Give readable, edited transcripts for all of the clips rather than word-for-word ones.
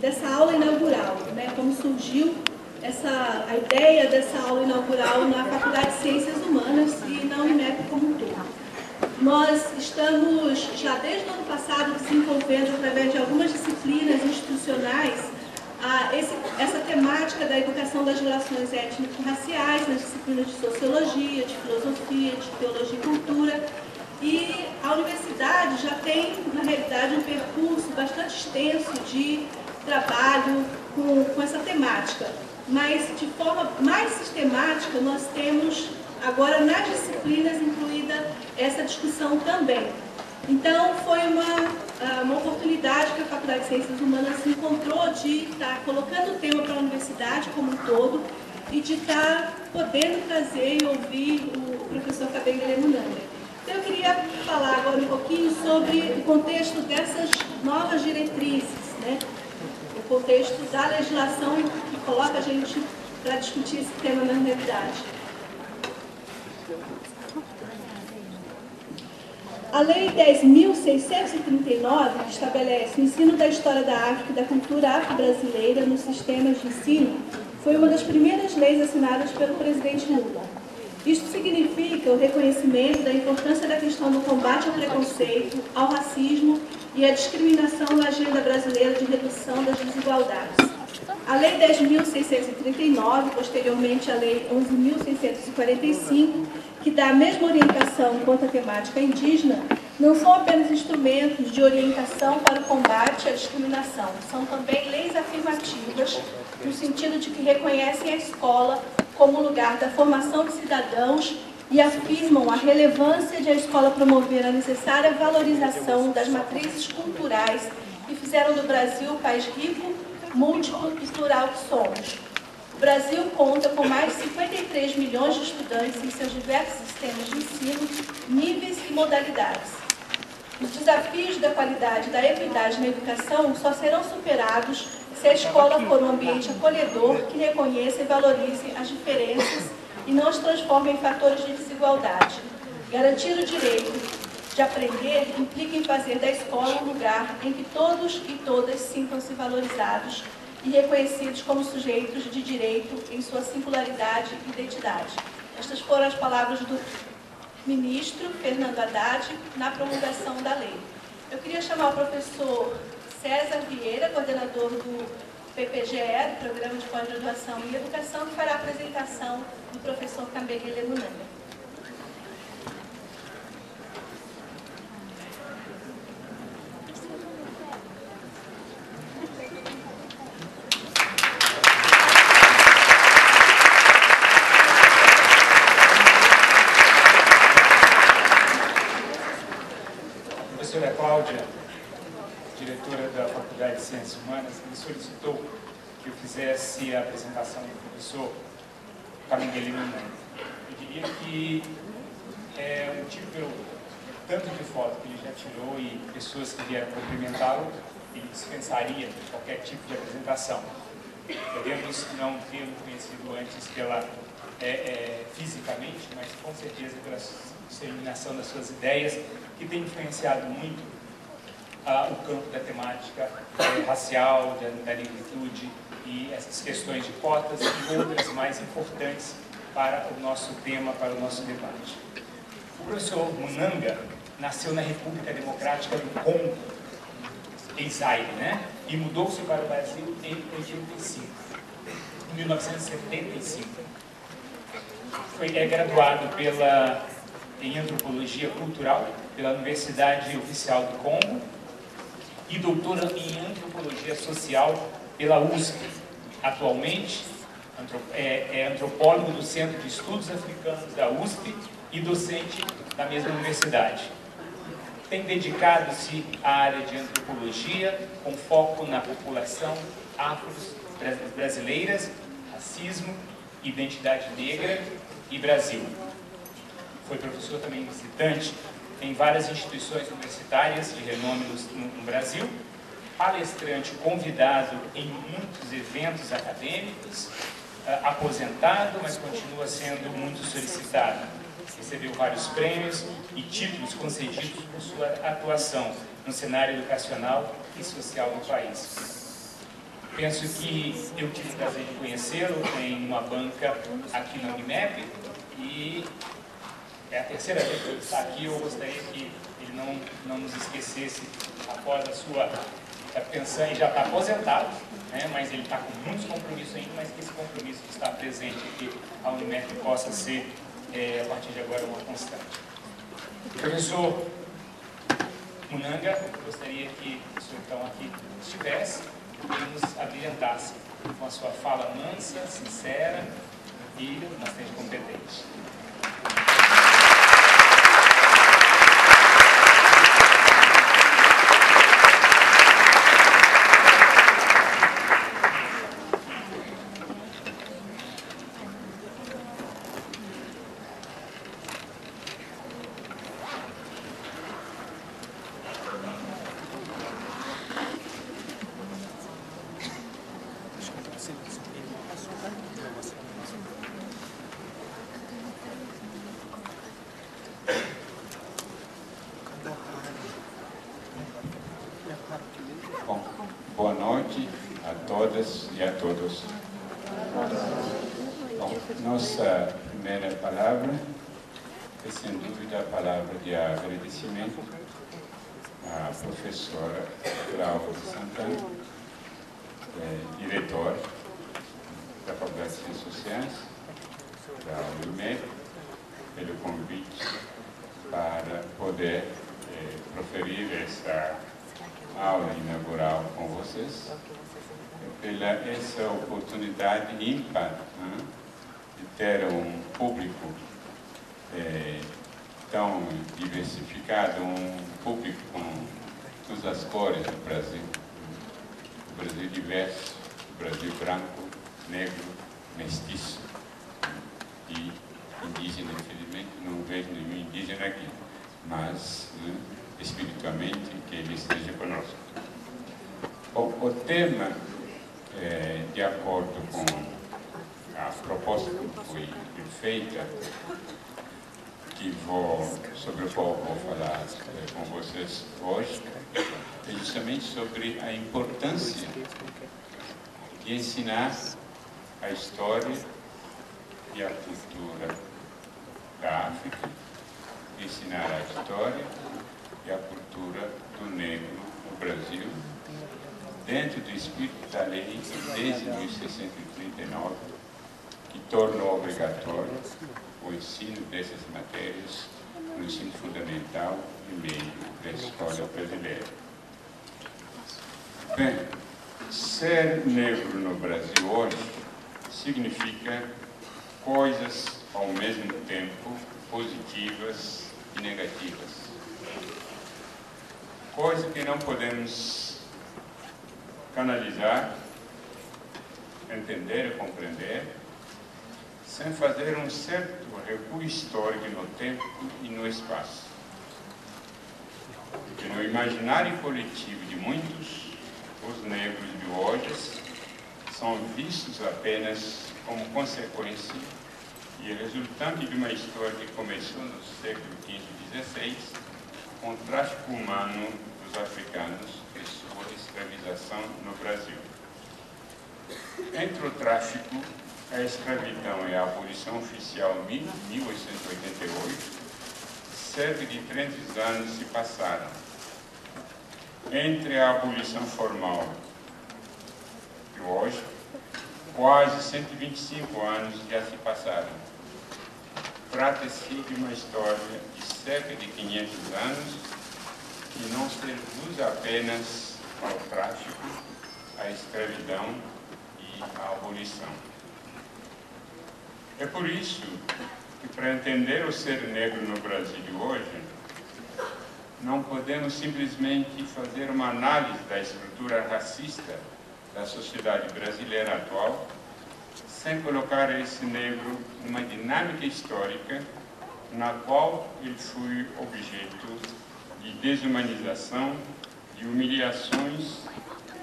dessa aula inaugural, né? Como surgiu a ideia dessa aula inaugural na Faculdade de Ciências Humanas e na Unimep como um todo. Nós estamos, já desde o ano passado, desenvolvendo, através de algumas disciplinas institucionais, essa temática da educação das relações étnico-raciais nas disciplinas de Sociologia, de Filosofia, de Teologia e Cultura. E a universidade já tem, na realidade, um percurso bastante extenso de trabalho com essa temática. Mas, de forma mais sistemática, nós temos agora nas disciplinas incluída essa discussão também. Então, foi uma oportunidade que a Faculdade de Ciências Humanas encontrou de estar colocando o tema para a universidade como um todo e de estar podendo trazer e ouvir o professor Kabengele Munanga. Então, eu queria falar agora um pouquinho sobre o contexto dessas novas diretrizes, né? O contexto da legislação que coloca a gente para discutir esse tema na realidade. A Lei 10.639, que estabelece o ensino da história da África e da cultura afro-brasileira nos sistemas de ensino, foi uma das primeiras leis assinadas pelo presidente Lula. Isto significa o reconhecimento da importância da questão do combate ao preconceito, ao racismo e à discriminação na agenda brasileira de redução das desigualdades. A Lei 10.639, posteriormente a Lei 11.645, que dá a mesma orientação quanto à temática indígena, não são apenas instrumentos de orientação para o combate à discriminação, são também leis afirmativas, no sentido de que reconhecem a escola como lugar da formação de cidadãos e afirmam a relevância de a escola promover a necessária valorização das matrizes culturais que fizeram do Brasil o país rico, múltiplo e plural que somos. O Brasil conta com mais de 53 milhões de estudantes em seus diversos sistemas de ensino, níveis e modalidades. Os desafios da qualidade e da equidade na educação só serão superados se a escola for um ambiente acolhedor que reconheça e valorize as diferenças e não as transforme em fatores de desigualdade. Garantir o direito de aprender implica em fazer da escola um lugar em que todos e todas sintam-se valorizados e reconhecidos como sujeitos de direito em sua singularidade e identidade. Estas foram as palavras do ministro Fernando Haddad na promulgação da lei. Eu queria chamar o professor César Vieira, coordenador do PPGE, do Programa de Pós-Graduação em Educação, que fará a apresentação do professor Kabengele Munanga. Professora Cláudia, diretora da Faculdade de Ciências Humanas, me solicitou que eu fizesse a apresentação do professor Kabengele Munanga. Eu diria que é um motivo pelo tanto de foto que ele já tirou e pessoas que vieram cumprimentá-lo, ele dispensaria qualquer tipo de apresentação. Podemos não tê-lo conhecido antes fisicamente, mas com certeza pela disseminação das suas ideias, que tem influenciado muito o campo da temática racial, da negritude e essas questões de cotas e outras mais importantes para o nosso tema, para o nosso debate. O professor Munanga nasceu na República Democrática do Congo, em Zaire, né? E mudou-se para o Brasil em 1975. É graduado em Antropologia Cultural pela Universidade Oficial do Congo e doutora em Antropologia Social pela USP. Atualmente, é antropólogo do Centro de Estudos Africanos da USP e docente da mesma universidade. Tem dedicado-se à área de antropologia, com foco na população afro-brasileiras, racismo, identidade negra e Brasil. Foi professor também visitante em várias instituições universitárias de renome no Brasil, palestrante convidado em muitos eventos acadêmicos, aposentado, mas continua sendo muito solicitado. Recebeu vários prêmios e títulos concedidos por sua atuação no cenário educacional e social do país. Penso que eu tive o prazer de conhecê-lo, tem uma banca aqui na Unimep e é a terceira vez que ele está aqui. Eu gostaria que ele não nos esquecesse após a sua... Está pensando, já está aposentado, né, mas ele está com muitos compromissos ainda, mas que esse compromisso que está presente aqui, a Unimep possa ser, a partir de agora, uma constante. Professor Munanga, gostaria que o senhor então aqui estivesse e nos abrilhantasse com a sua fala mansa, sincera e bastante competente. Bom, boa noite a todas e a todos. Bom, nossa primeira palavra é, sem dúvida, a palavra de agradecimento à professora Cláudia Santana, diretora da Faculdade de Ciências Sociais da Unimep, pelo convite para poder proferir essa aula inaugural com vocês, pela essa oportunidade ímpar, né, de ter um público tão diversificado, um público com todas as cores do Brasil. O Brasil diverso, o Brasil branco, negro, mestiço e indígena. Infelizmente não vejo nenhum indígena aqui, mas espiritualmente que ele esteja conosco. Bom, o tema, de acordo com a proposta que foi feita, sobre o qual vou falar com vocês hoje, é justamente sobre a importância de ensinar a história e a cultura da África, de ensinar a história e a cultura do negro no Brasil, dentro do espírito da lei desde 1639, que tornou obrigatório o ensino dessas matérias no ensino fundamental e meio da escola brasileira. Bem, ser negro no Brasil hoje significa coisas ao mesmo tempo positivas e negativas. Coisa que não podemos canalizar, entender e compreender, sem fazer um certo recuo histórico no tempo e no espaço. Porque no imaginário coletivo de muitos, os negros de hoje são vistos apenas como consequência e resultante de uma história que começou no século XV e XVI, com o tráfico humano dos africanos e sua escravização no Brasil. Entre o tráfico, a escravidão e a abolição oficial em 1888, cerca de 30 anos se passaram. Entre a abolição formal e hoje, quase 125 anos já se passaram. Trata-se de uma história de cerca de 500 anos que não se reduz apenas ao tráfico, à escravidão e à abolição. É por isso que, para entender o ser negro no Brasil de hoje, não podemos simplesmente fazer uma análise da estrutura racista da sociedade brasileira atual, sem colocar esse negro numa dinâmica histórica na qual ele foi objeto de desumanização, de humilhações,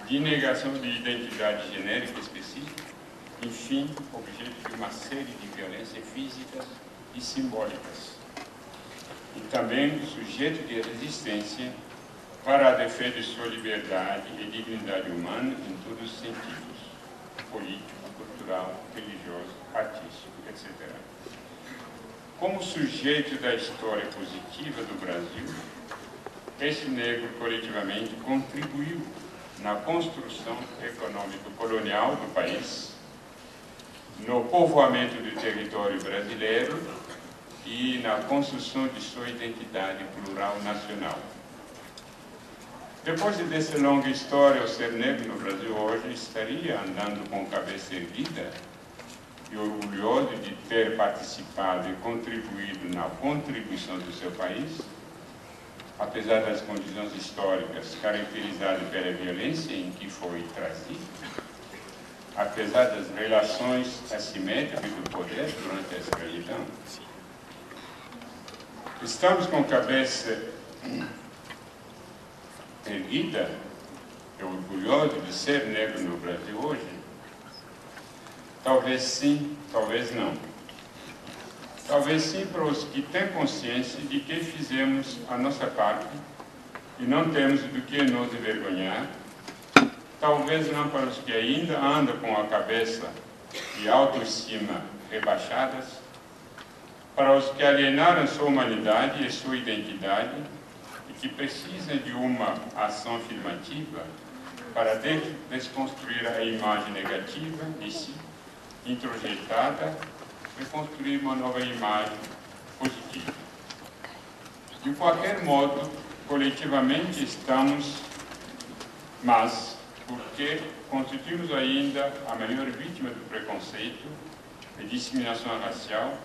de negação de identidade genérica específica, enfim, objeto de uma série de violências físicas e simbólicas. E também sujeito de resistência para a defesa de sua liberdade e dignidade humana em todos os sentidos, político, cultural, religioso, artístico, etc. Como sujeito da história positiva do Brasil, esse negro coletivamente contribuiu na construção econômica colonial do país, no povoamento do território brasileiro e na construção de sua identidade plural nacional. Depois dessa longa história, o ser negro no Brasil hoje estaria andando com a cabeça erguida e orgulhoso de ter participado e contribuído na contribuição do seu país, apesar das condições históricas caracterizadas pela violência em que foi trazido, apesar das relações assimétricas do poder durante a escravidão. Estamos com a cabeça erguida e orgulhoso de ser negro no Brasil hoje? Talvez sim, talvez não. Talvez sim para os que têm consciência de que fizemos a nossa parte e não temos do que nos envergonhar. Talvez não para os que ainda andam com a cabeça e autoestima rebaixadas, para os que alienaram sua humanidade e sua identidade e que precisam de uma ação afirmativa para desconstruir a imagem negativa de si, introjetada, e construir uma nova imagem positiva. De qualquer modo, coletivamente estamos, mas porque constituímos ainda a maior vítima do preconceito e discriminação racial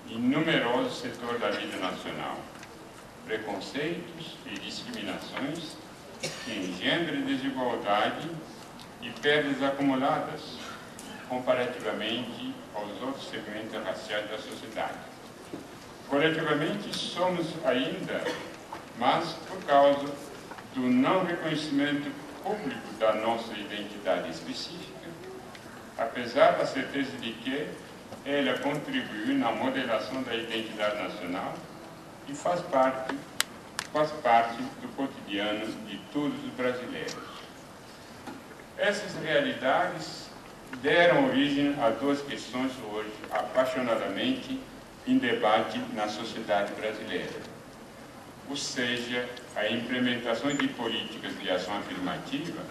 em numerosos setores da vida nacional. Preconceitos e discriminações que engendram desigualdade e perdas acumuladas comparativamente aos outros segmentos raciais da sociedade. Coletivamente somos ainda, mas por causa do não reconhecimento público da nossa identidade específica, apesar da certeza de que ela contribuiu na modelação da identidade nacional e faz parte do cotidiano de todos os brasileiros. Essas realidades deram origem a duas questões hoje apaixonadamente em debate na sociedade brasileira. Ou seja, a implementação de políticas de ação afirmativa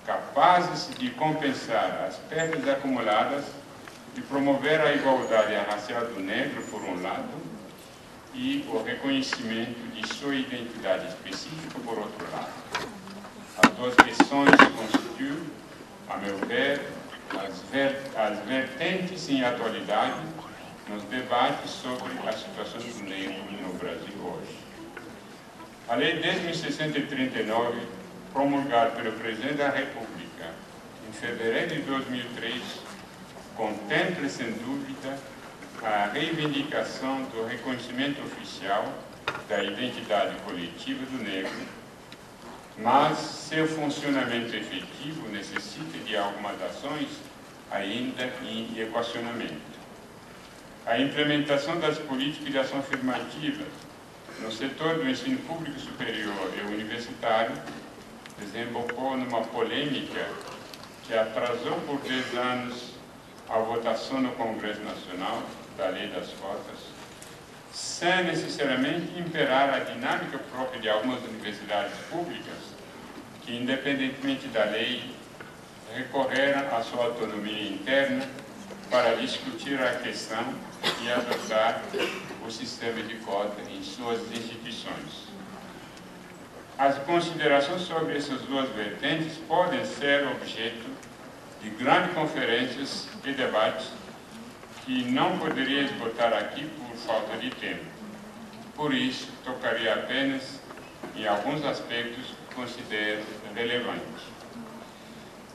capazes de compensar as perdas acumuladas e promover a igualdade racial do negro, por um lado, e o reconhecimento de sua identidade específica, por outro lado. As duas questões constituem, a meu ver, as vertentes em atualidade nos debates sobre a situação do negro no Brasil hoje. A Lei 10.639, promulgada pelo Presidente da República em fevereiro de 2003, contempla, sem dúvida, a reivindicação do reconhecimento oficial da identidade coletiva do negro, mas seu funcionamento efetivo necessita de algumas ações ainda em equacionamento. A implementação das políticas de ação afirmativa no setor do ensino público superior e universitário desembocou numa polêmica que atrasou por 10 anos a votação no Congresso Nacional da Lei das Cotas, sem necessariamente imperar a dinâmica própria de algumas universidades públicas que, independentemente da lei, recorreram à sua autonomia interna para discutir a questão e adotar o sistema de cota em suas instituições. As considerações sobre essas duas vertentes podem ser objeto de grandes conferências e debates que não poderia esgotar aqui por falta de tempo. Por isso, tocaria apenas em alguns aspectos que considero relevantes.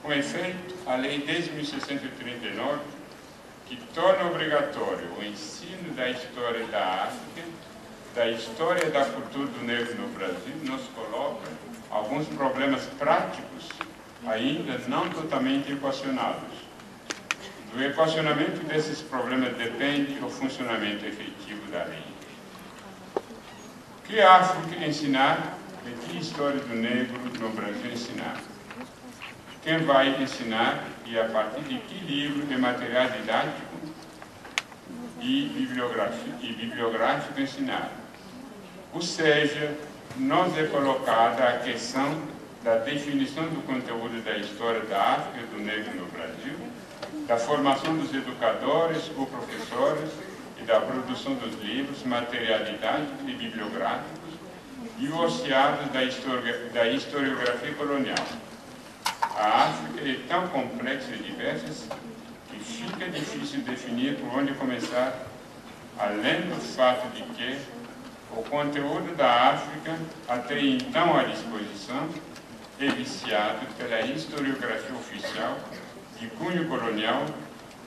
Com efeito, a Lei 10.639, que torna obrigatório o ensino da história da África, da história da cultura do negro no Brasil, nos coloca alguns problemas práticos ainda não totalmente equacionados. Do equacionamento desses problemas depende o funcionamento efetivo da lei. Que África ensinar de que história do negro no Brasil ensinar? Quem vai ensinar e a partir de que livro e material didático e bibliográfico ensinar? Ou seja, nos é colocada a questão da definição do conteúdo da história da África e do negro no Brasil, da formação dos educadores ou professores e da produção dos livros, material didático e bibliográficos divorciados da historiografia colonial. A África é tão complexa e diversa que fica difícil definir por onde começar, além do fato de que o conteúdo da África, até então à disposição, é viciado pela historiografia oficial de cunho colonial,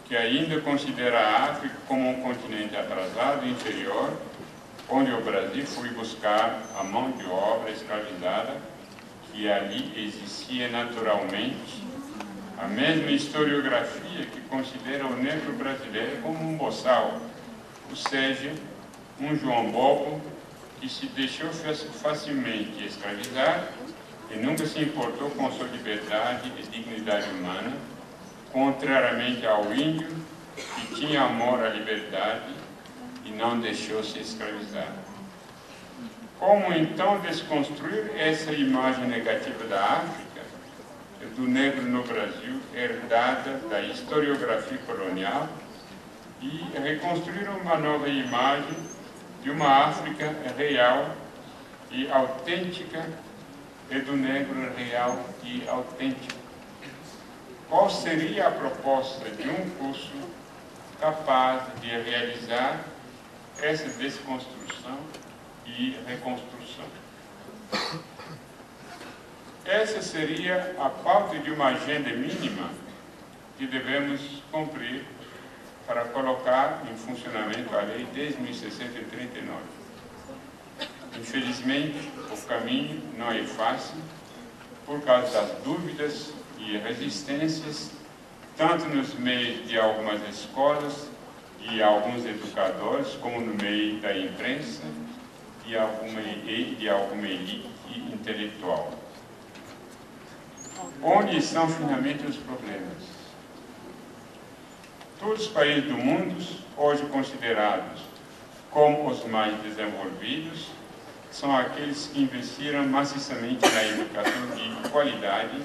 que ainda considera a África como um continente atrasado e inferior, onde o Brasil foi buscar a mão de obra escravizada que ali existia naturalmente, a mesma historiografia que considera o negro brasileiro como um boçal, ou seja, um João Bobo que se deixou facilmente escravizar e nunca se importou com sua liberdade e dignidade humana, contrariamente ao índio que tinha amor à liberdade e não deixou-se escravizar. Como então desconstruir essa imagem negativa da África, do negro no Brasil, herdada da historiografia colonial, e reconstruir uma nova imagem de uma África real e autêntica e do negro real e autêntico? Qual seria a proposta de um curso capaz de realizar essa desconstrução e reconstrução? Essa seria a pauta de uma agenda mínima que devemos cumprir para colocar em funcionamento a Lei 10.639. Infelizmente, o caminho não é fácil por causa das dúvidas e resistências, tanto nos meios de algumas escolas e alguns educadores, como no meio da imprensa e de alguma elite intelectual. Onde estão finalmente os problemas? Todos os países do mundo, hoje considerados como os mais desenvolvidos, são aqueles que investiram maciçamente na educação de qualidade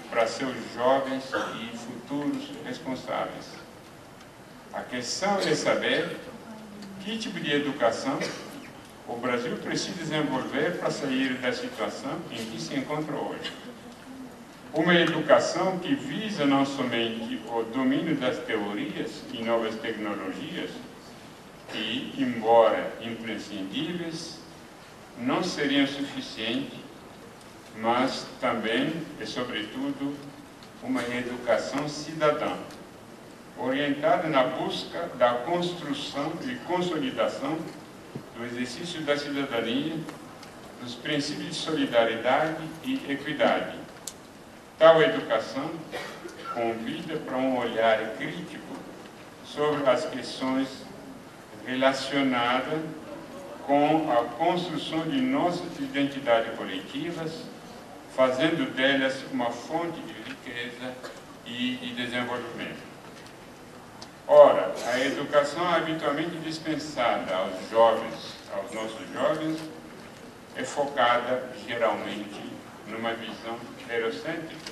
para seus jovens e futuros responsáveis. A questão é saber que tipo de educação o Brasil precisa desenvolver para sair da situação em que se encontra hoje. Uma educação que visa não somente o domínio das teorias e novas tecnologias, que, embora imprescindíveis, não seriam suficientes, mas também e sobretudo uma educação cidadã, orientada na busca da construção e consolidação do exercício da cidadania, dos princípios de solidariedade e equidade. Tal educação convida para um olhar crítico sobre as questões relacionadas com a construção de nossas identidades coletivas, fazendo delas uma fonte de riqueza e de desenvolvimento. Ora, a educação habitualmente dispensada aos jovens, aos nossos jovens, é focada geralmente numa visão eurocêntrica,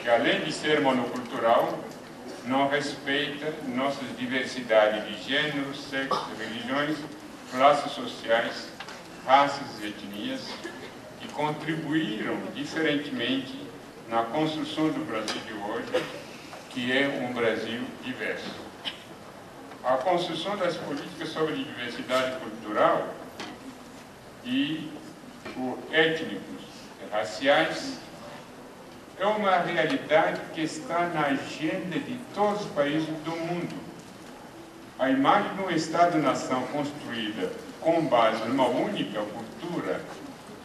que além de ser monocultural, não respeita nossas diversidades de gêneros, sexos, religiões, classes sociais, raças e etnias, que contribuíram diferentemente na construção do Brasil de hoje, que é um Brasil diverso. A construção das políticas sobre diversidade cultural e étnicos e raciais é uma realidade que está na agenda de todos os países do mundo. A imagem de um Estado-nação construída com base numa única cultura,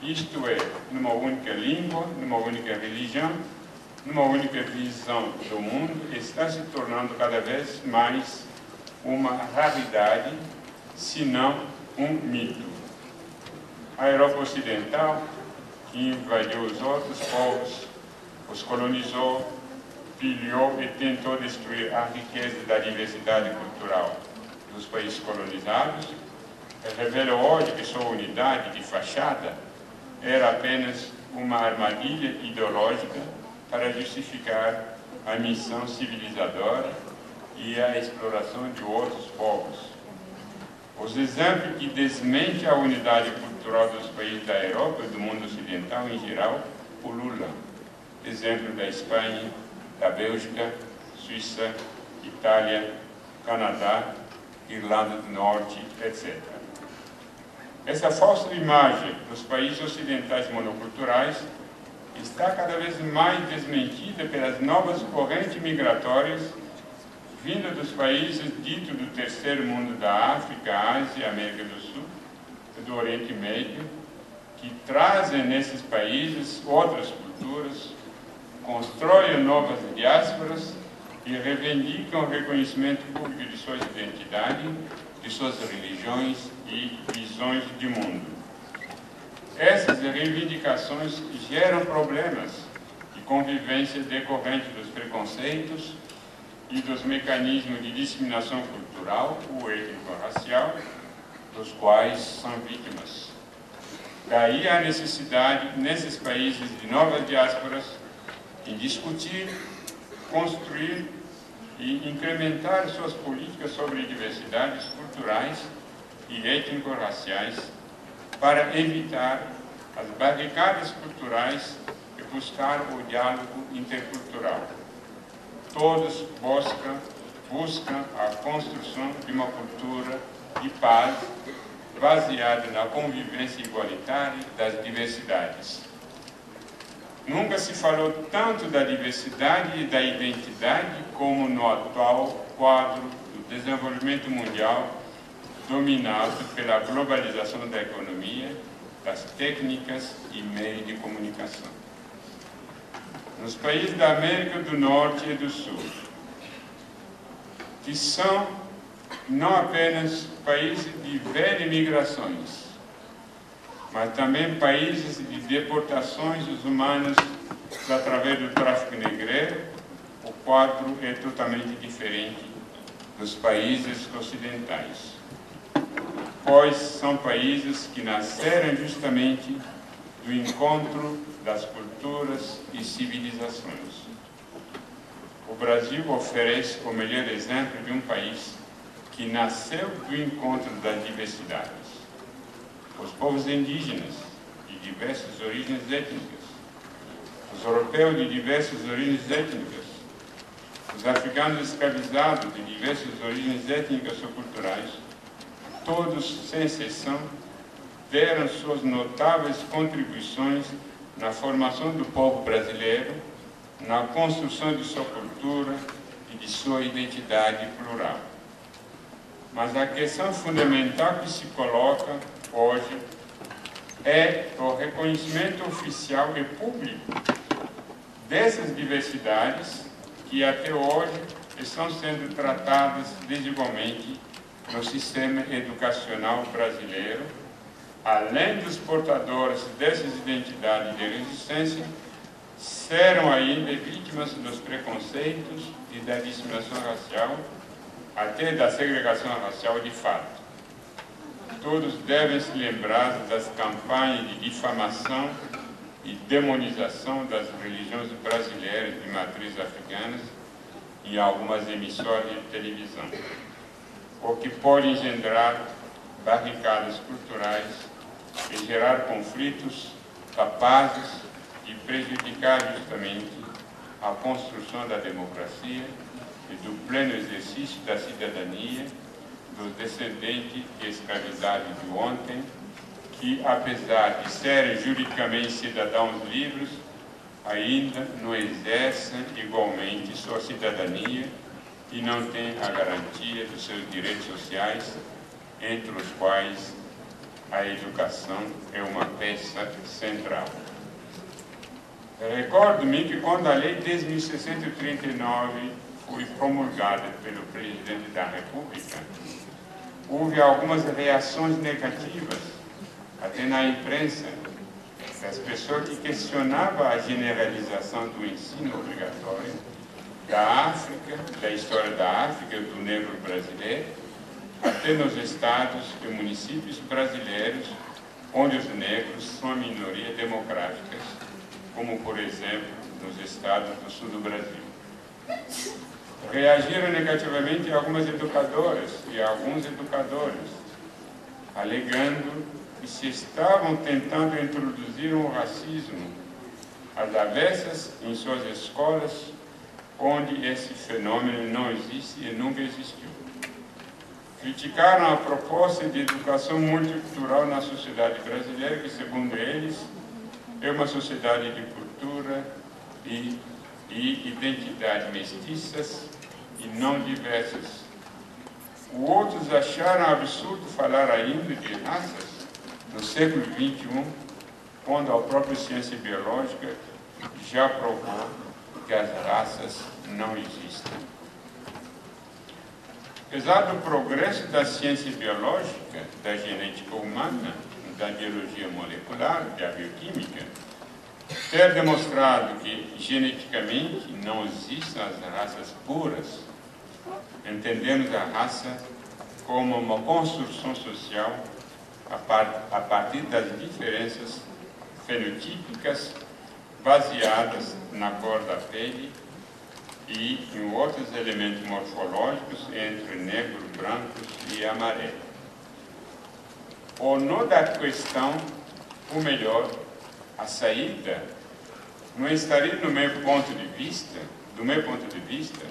isto é, numa única língua, numa única religião, numa única visão do mundo, está se tornando cada vez mais uma raridade, se não um mito. a Europa Ocidental, que invadiu os outros povos, os colonizou, pilhou e tentou destruir a riqueza da diversidade cultural dos países colonizados, revela hoje que sua unidade de fachada era apenas uma armadilha ideológica para justificar a missão civilizadora e a exploração de outros povos. Os exemplos que desmentem a unidade cultural dos países da Europa e do mundo ocidental em geral pululam. Exemplo da Espanha, da Bélgica, Suíça, Itália, Canadá, Irlanda do Norte, etc. Essa falsa imagem dos países ocidentais monoculturais está cada vez mais desmentida pelas novas correntes migratórias vindas dos países ditos do terceiro mundo da África, Ásia, América do Sul e do Oriente Médio, que trazem nesses países outras culturas, constroem novas diásporas e reivindicam o reconhecimento público de suas identidades, de suas religiões e visões de mundo. Essas reivindicações geram problemas de convivência decorrentes dos preconceitos e dos mecanismos de discriminação cultural ou étnico-racial, dos quais são vítimas. Daí a necessidade, nesses países de novas diásporas, em discutir, construir e incrementar suas políticas sobre diversidades culturais e étnico-raciais para evitar as barricadas culturais e buscar o diálogo intercultural. Todos buscam a construção de uma cultura de paz baseada na convivência igualitária das diversidades. Nunca se falou tanto da diversidade e da identidade como no atual quadro do desenvolvimento mundial, dominado pela globalização da economia, das técnicas e meios de comunicação. Nos países da América do Norte e do Sul, que são não apenas países de velhas migrações, mas também países de deportações humanas através do tráfico negreiro, o quadro é totalmente diferente dos países ocidentais, pois são países que nasceram justamente do encontro das culturas e civilizações. O Brasil oferece o melhor exemplo de um país que nasceu do encontro das diversidades. Os povos indígenas de diversas origens étnicas, os europeus de diversas origens étnicas, os africanos escravizados de diversas origens étnicas ou culturais, todos, sem exceção, deram suas notáveis contribuições na formação do povo brasileiro, na construção de sua cultura e de sua identidade plural. Mas a questão fundamental que se coloca hoje é o reconhecimento oficial e público dessas diversidades que até hoje estão sendo tratadas desigualmente no sistema educacional brasileiro, além dos portadores dessas identidades de resistência, serão ainda vítimas dos preconceitos e da discriminação racial, até da segregação racial de fato. Todos devem se lembrar das campanhas de difamação e demonização das religiões brasileiras de matriz africanas em algumas emissoras de televisão, o que pode engendrar barricadas culturais e gerar conflitos capazes de prejudicar justamente a construção da democracia e do pleno exercício da cidadania dos descendentes de escravidade de ontem, que, apesar de serem juridicamente cidadãos livres, ainda não exercem igualmente sua cidadania e não têm a garantia dos seus direitos sociais, entre os quais a educação é uma peça central. Recordo-me que quando a Lei 10.639 foi promulgada pelo Presidente da República, houve algumas reações negativas até na imprensa, das pessoas que questionavam a generalização do ensino obrigatório da África, da história da África e do negro brasileiro, até nos estados e municípios brasileiros, onde os negros são a minoria demográfica, como, por exemplo, nos estados do sul do Brasil. Reagiram negativamente algumas educadoras e alguns educadores, alegando que se estavam tentando introduzir um racismo às avessas em suas escolas, onde esse fenômeno não existe e nunca existiu. Criticaram a proposta de educação multicultural na sociedade brasileira, que, segundo eles, é uma sociedade de cultura e identidade mestiças e não diversas. Outros acharam absurdo falar ainda de raças no século XXI, quando a própria ciência biológica já provou que as raças não existem. Apesar do progresso da ciência biológica, da genética humana, da biologia molecular, da bioquímica, ter demonstrado que geneticamente não existem as raças puras, entendemos a raça como uma construção social a partir das diferenças fenotípicas baseadas na cor da pele e em outros elementos morfológicos entre negro, brancos e amarelo. O nó da questão, ou melhor, a saída, não estaria do meu ponto de vista,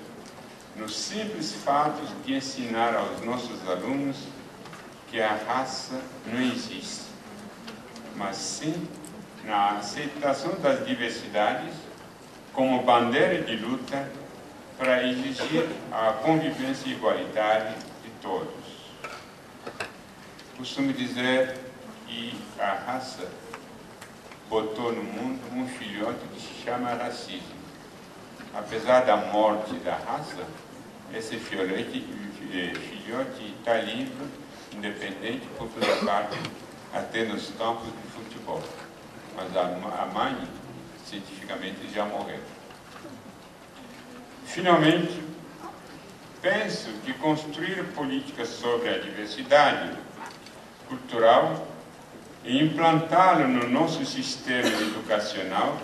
no simples fato de ensinar aos nossos alunos que a raça não existe, mas sim na aceitação das diversidades como bandeira de luta para exigir a convivência igualitária de todos. Costumo dizer que a raça botou no mundo um filhote que se chama racismo. Apesar da morte da raça, esse filhote está livre, independente, por toda parte, até nos campos de futebol. Mas a mãe, cientificamente, já morreu. Finalmente, penso que construir políticas sobre a diversidade cultural e implantá-la no nosso sistema educacional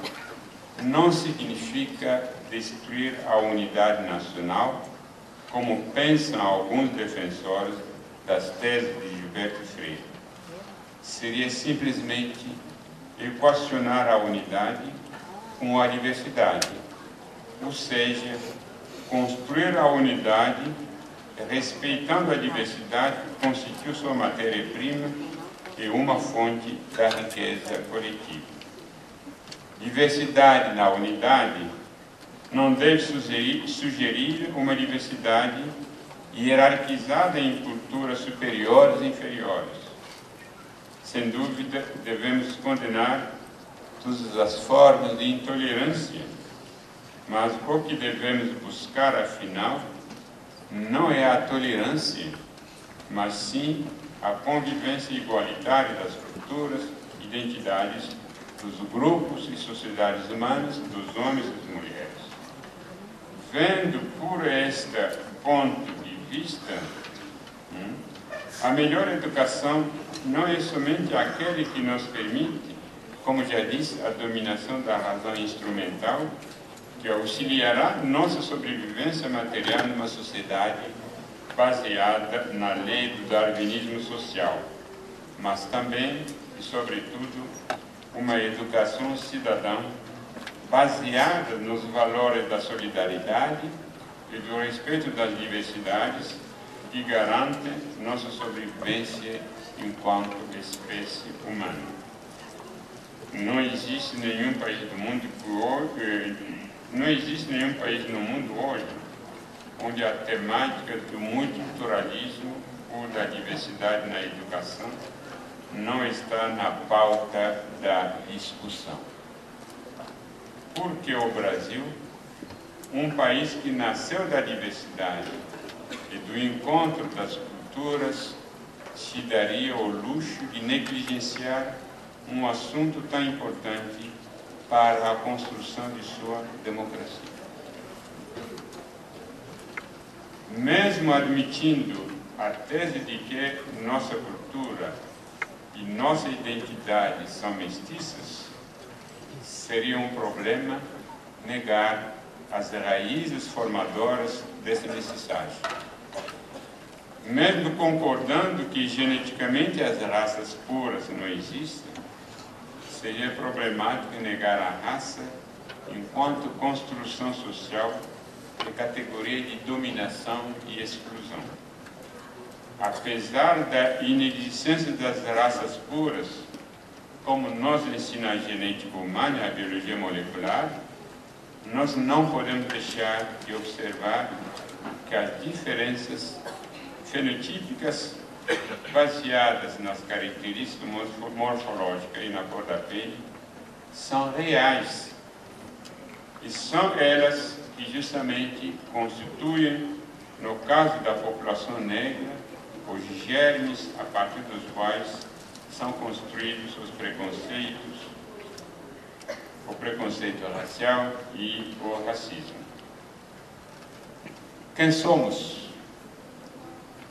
não significa destruir a unidade nacional, como pensam alguns defensores das teses de Gilberto Freire. Seria simplesmente equacionar a unidade com a diversidade, ou seja, construir a unidade respeitando a diversidade que constitui sua matéria-prima e uma fonte da riqueza coletiva. Diversidade na unidade não deve sugerir uma diversidade hierarquizada em culturas superiores e inferiores. Sem dúvida, devemos condenar todas as formas de intolerância, mas o que devemos buscar, afinal, não é a tolerância, mas sim a convivência igualitária das culturas, identidades, dos grupos e sociedades humanas, dos homens e das mulheres. Vendo por este ponto de vista, a melhor educação não é somente aquele que nos permite, como já disse, a dominação da razão instrumental, que auxiliará nossa sobrevivência material numa sociedade baseada na lei do darwinismo social, mas também e, sobretudo, uma educação cidadã baseada nos valores da solidariedade e do respeito das diversidades que garantem nossa sobrevivência enquanto espécie humana. Não existe nenhum país do mundo hoje onde a temática do multiculturalismo ou da diversidade na educação não está na pauta da discussão. Porque o Brasil, um país que nasceu da diversidade e do encontro das culturas, se daria o luxo de negligenciar um assunto tão importante para a construção de sua democracia. Mesmo admitindo a tese de que nossa cultura e nossa identidade são mestiças, seria um problema negar as raízes formadoras desse mestiçagem. Mesmo concordando que geneticamente as raças puras não existem, seria problemático negar a raça enquanto construção social de categoria de dominação e exclusão. Apesar da inexistência das raças puras, como nos ensina a genética humana e a biologia molecular, nós não podemos deixar de observar que as diferenças fenotípicas baseadas nas características morfológicas e na cor da pele são reais, e são elas que justamente constituem, no caso da população negra, os germes a partir dos quais são construídos os preconceitos, o preconceito racial e o racismo. Quem somos?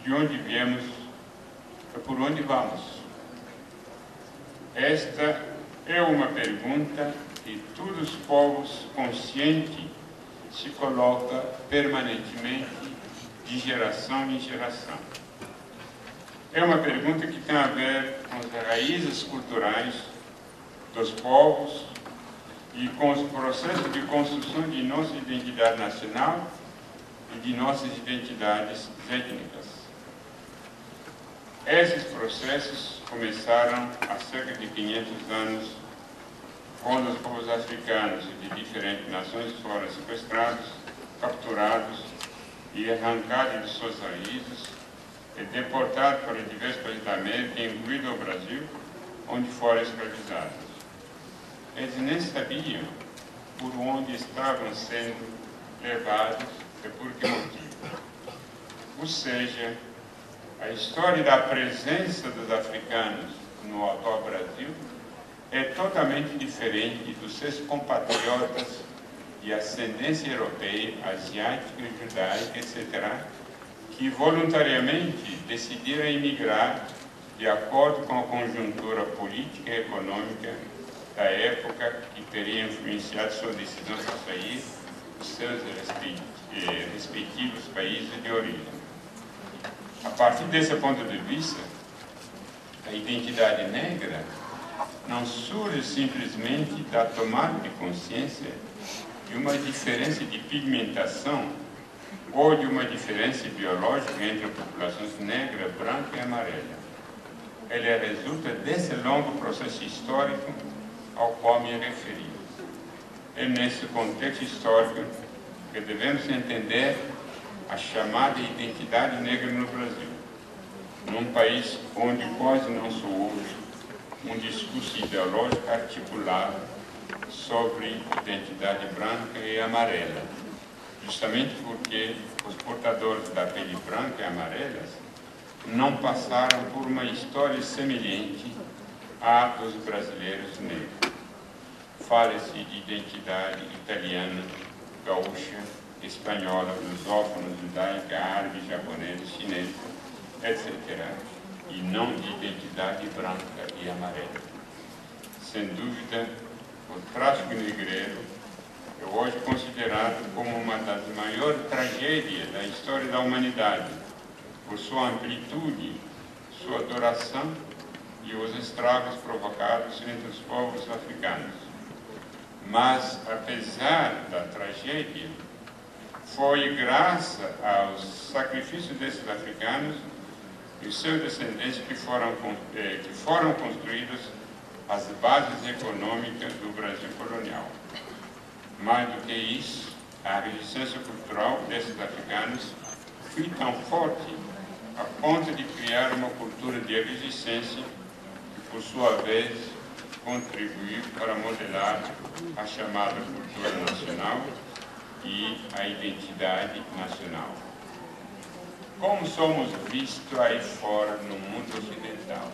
De onde viemos e por onde vamos? Esta é uma pergunta que todos os povos conscientes se colocam permanentemente de geração em geração. É uma pergunta que tem a ver com as raízes culturais dos povos e com os processos de construção de nossa identidade nacional e de nossas identidades étnicas. Esses processos começaram há cerca de 500 anos, quando os povos africanos de diferentes nações foram sequestrados, capturados e arrancados de suas raízes e deportados para diversos países da América, incluindo o Brasil, onde foram escravizados. Eles nem sabiam por onde estavam sendo levados e por que motivo. Ou seja, a história da presença dos africanos no atual Brasil é totalmente diferente dos seus compatriotas de ascendência europeia, asiática, judaica, etc., que voluntariamente decidiram emigrar de acordo com a conjuntura política e econômica da época, que teria influenciado sua decisão de sair dos seus respectivos países de origem. A partir desse ponto de vista, a identidade negra não surge simplesmente da tomada de consciência de uma diferença de pigmentação ou de uma diferença biológica entre a população negra, branca e amarela. Ela resulta desse longo processo histórico ao qual me referi. É nesse contexto histórico que devemos entender a chamada identidade negra no Brasil, num país onde quase não se ouve um discurso ideológico articulado sobre identidade branca e amarela, justamente porque os portadores da pele branca e amarela não passaram por uma história semelhante à dos brasileiros negros. Fala-se de identidade italiana, gaúcha, espanhola, lusófona, judaica, árabe, japonesa, chinesa, etc., e não de identidade branca e amarela. Sem dúvida, o tráfico negreiro é hoje considerado como uma das maiores tragédias da história da humanidade, por sua amplitude, sua duração e os estragos provocados entre os povos africanos. Mas, apesar da tragédia, foi graças aos sacrifícios desses africanos e seus descendentes que foram construídas as bases econômicas do Brasil colonial. Mais do que isso, a resistência cultural desses africanos foi tão forte a ponto de criar uma cultura de resistência que, por sua vez, contribuiu para modelar a chamada cultura nacional e a identidade nacional. como somos vistos aí fora no mundo ocidental.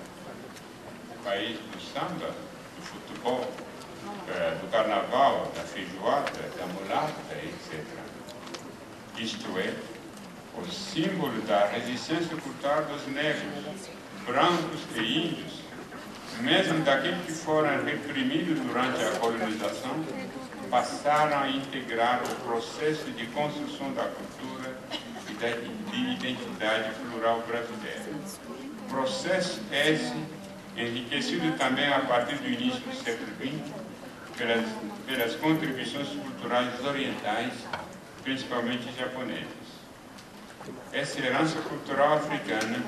O país do samba, do futebol, do carnaval, da feijoada, da mulata, etc. Isto é, o símbolo da resistência cultural dos negros, brancos e índios, mesmo daqueles que foram reprimidos durante a colonização, passaram a integrar o processo de construção da cultura e da identidade plural brasileira. Processo esse enriquecido também a partir do início do século XX pelas contribuições culturais orientais, principalmente japonesas. Essa herança cultural africana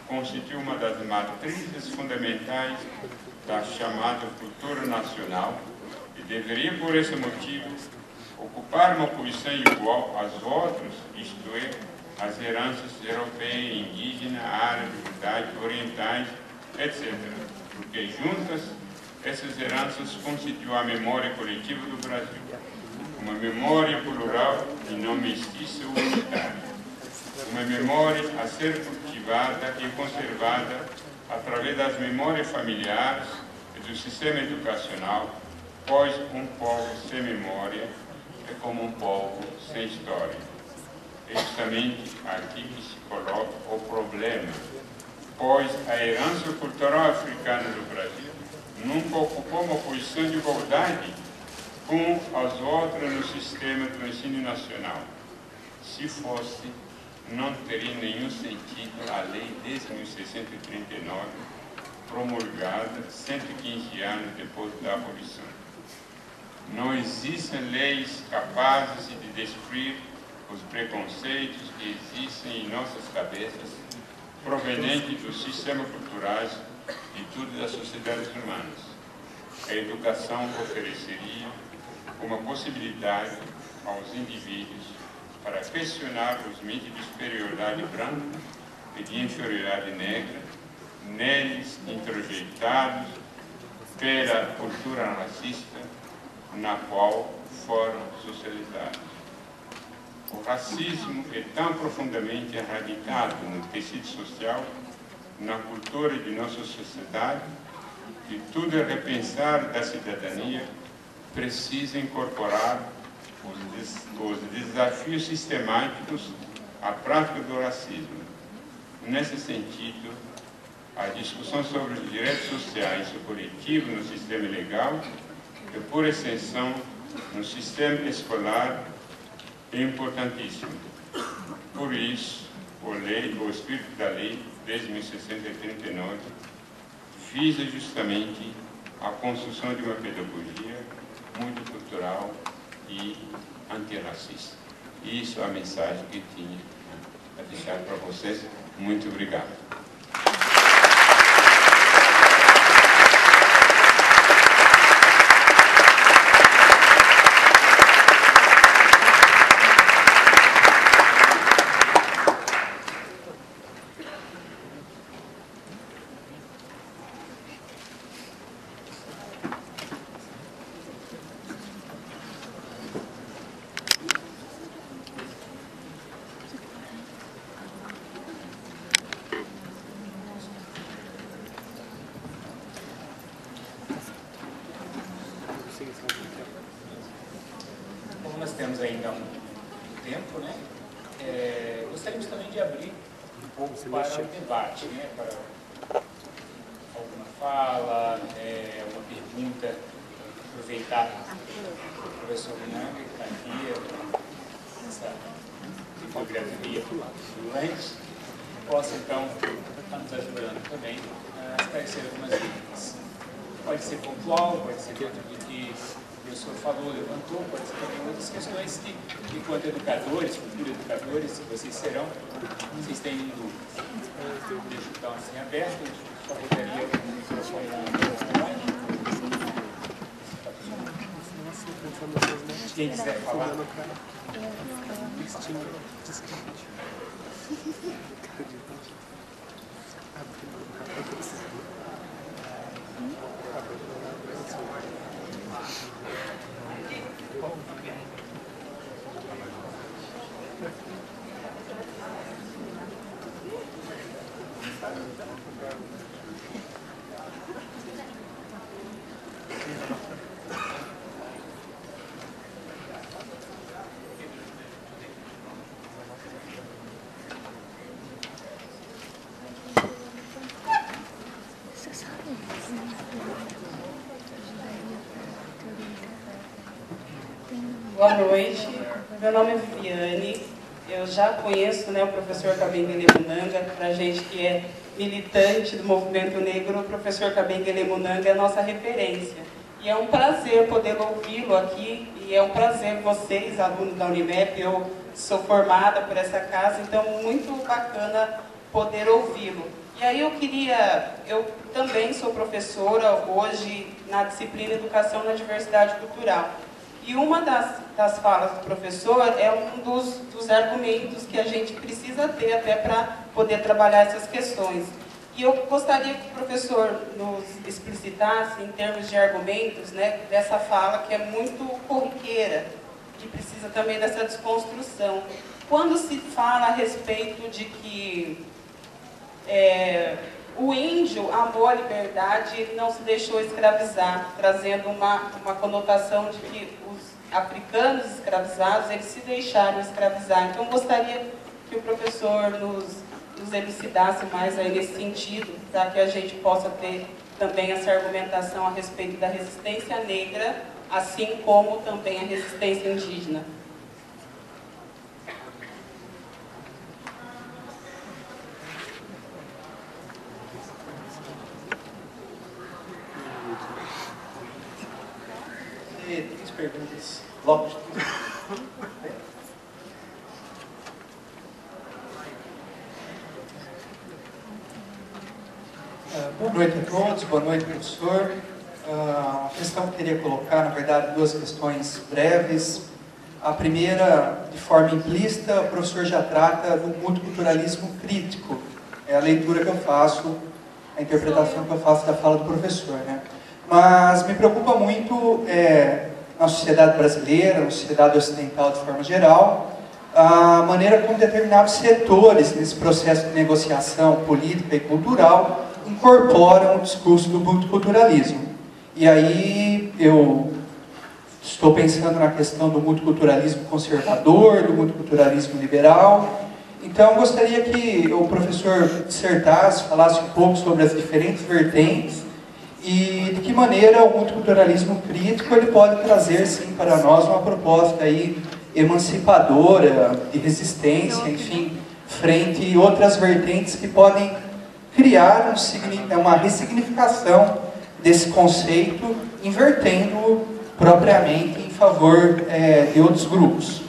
constitui uma das matrizes fundamentais da chamada cultura nacional e deveria, por esse motivo, ocupar uma posição igual às outras, isto é, as heranças europeia, indígena, árabe, judaica, orientais, etc. Porque juntas, essas heranças constituem a memória coletiva do Brasil, uma memória plural e não mestiça ou unitária. Uma memória a ser cultivada e conservada através das memórias familiares e do sistema educacional, pois um povo sem memória é como um povo sem história. É justamente aqui que se coloca o problema, pois a herança cultural africana do Brasil nunca ocupou uma posição de igualdade com as outras no sistema do ensino nacional. Se fosse, não teria nenhum sentido a lei desde 1639, promulgada 115 anos depois da abolição. Não existem leis capazes de destruir os preconceitos que existem em nossas cabeças, provenientes dos sistemas culturais de todas as sociedades humanas. A educação ofereceria uma possibilidade aos indivíduos para questionar os mitos de superioridade branca e de inferioridade negra, neles introjeitados pela cultura racista na qual foram socializados. O racismo é tão profundamente erradicado no tecido social, na cultura de nossa sociedade, que tudo é repensar da cidadania precisa incorporar os desafios sistemáticos à prática do racismo. Nesse sentido, a discussão sobre os direitos sociais e coletivos no sistema legal e, por extensão, no sistema escolar é importantíssimo. Por isso, o espírito da lei, desde 1639, visa justamente a construção de uma pedagogia muito cultural e antirracista. Isso é a mensagem que tinha a deixar para vocês. Muito obrigado. Como nós temos ainda um tempo, né, gostaríamos também de abrir um pouco para o debate, né, para alguma fala, uma pergunta, aproveitar o professor Munanga, que está aqui, essa tipografia fluente, possa então estar nos ajudando também a esclarecer algumas dúvidas. Pode ser pontual, pode ser dentro do que o professor falou, levantou, pode ser também outras questões que, enquanto educadores, futuros educadores, vocês serão, vocês têm dúvidas. Deixo então assim aberto, só botaria o microfone na quem quiser falar. Boa noite, meu nome é Viviane, eu já conheço, né, o professor Kabengele Munanga. Para a gente que é militante do movimento negro, o professor Kabengele Munanga é a nossa referência. E é um prazer poder ouvi-lo aqui, e é um prazer vocês, alunos da Unimep, eu sou formada por essa casa, então muito bacana poder ouvi-lo. E aí eu também sou professora hoje na disciplina Educação na Diversidade Cultural. E uma das falas do professor é um dos argumentos que a gente precisa ter até para poder trabalhar essas questões. E eu gostaria que o professor nos explicitasse, em termos de argumentos, né, dessa fala que é muito corriqueira, que precisa também dessa desconstrução. Quando se fala a respeito de que o índio amou a liberdade, ele não se deixou escravizar, trazendo uma conotação de que os africanos escravizados, eles se deixaram escravizar. Então, gostaria que o professor nos elucidasse mais aí nesse sentido, para que a gente possa ter também essa argumentação a respeito da resistência negra, assim como também a resistência indígena. Três perguntas. Logo de tudo. Boa noite a todos, boa noite, professor. A questão que eu queria colocar, na verdade, duas questões breves. A primeira, de forma implícita, o professor já trata do multiculturalismo crítico. É a leitura que eu faço, a interpretação que eu faço da fala do professor, né? Mas me preocupa muito, na sociedade brasileira, na sociedade ocidental de forma geral, a maneira como determinados setores, nesse processo de negociação política e cultural, incorporam o discurso do multiculturalismo. E aí eu estou pensando na questão do multiculturalismo conservador, do multiculturalismo liberal. Então eu gostaria que o professor dissertasse, falasse um pouco sobre as diferentes vertentes e de que maneira o multiculturalismo crítico ele pode trazer, sim, para nós uma proposta aí emancipadora, de resistência, enfim, frente a outras vertentes que podem criar uma ressignificação desse conceito, invertendo-o propriamente em favor de outros grupos.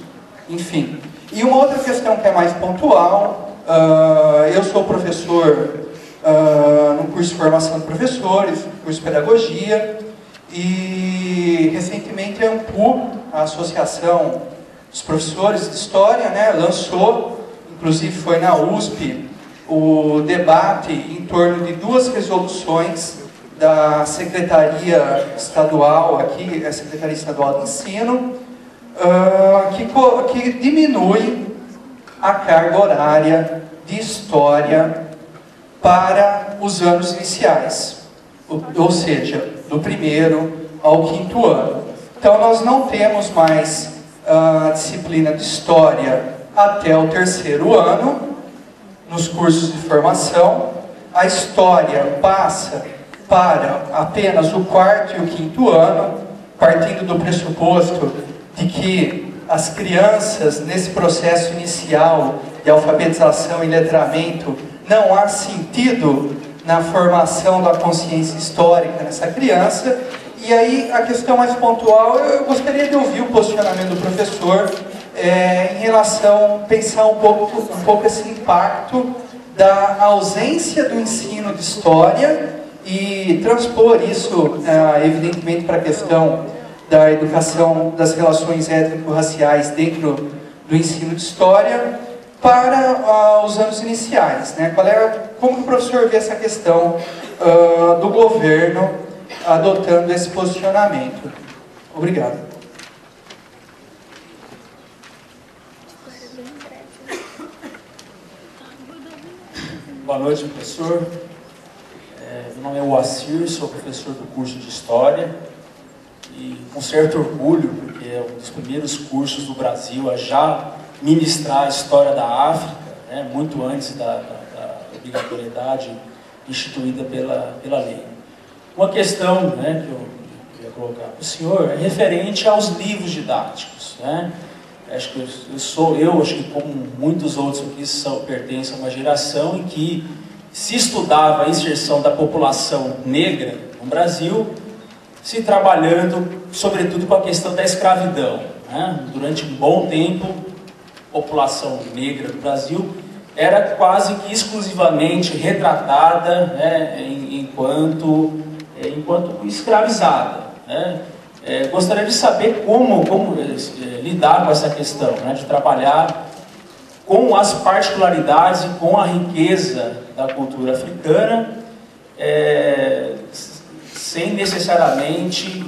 Enfim. E uma outra questão que é mais pontual, eu sou professor no curso de formação de professores, curso de pedagogia, e recentemente a AMPU, a Associação dos Professores de História, né, lançou, inclusive foi na USP, o debate em torno de duas resoluções da Secretaria Estadual, aqui, a Secretaria Estadual de Ensino, que diminui a carga horária de História para os anos iniciais, ou seja, do 1º ao 5º ano. Então nós não temos mais a disciplina de História até o 3º ano, nos cursos de formação. A História passa para apenas o 4º e o 5º ano, partindo do pressuposto de que as crianças, nesse processo inicial de alfabetização e letramento, não há sentido na formação da consciência histórica nessa criança. E aí, a questão mais pontual, eu gostaria de ouvir o posicionamento do professor em relação a pensar um pouco esse impacto da ausência do ensino de história e transpor isso, evidentemente, para a questão da educação das relações étnico-raciais dentro do ensino de história para os anos iniciais, né? Como o professor vê essa questão do governo adotando esse posicionamento? Obrigado. Boa noite, professor. Meu nome é Oacir, sou professor do curso de História e com certo orgulho, porque é um dos primeiros cursos do Brasil a já ministrar a história da África, né, muito antes da obrigatoriedade instituída pela lei. Uma questão, né, que eu colocar para o senhor é referente aos livros didáticos, né? Acho que acho que como muitos outros aqui pertencem a uma geração em que se estudava a inserção da população negra no Brasil, se trabalhando sobretudo com a questão da escravidão, né? Durante um bom tempo, a população negra do Brasil era quase que exclusivamente retratada, né, enquanto escravizada, né? Gostaria de saber como lidar com essa questão, né, de trabalhar com as particularidades e com a riqueza da cultura africana, sem necessariamente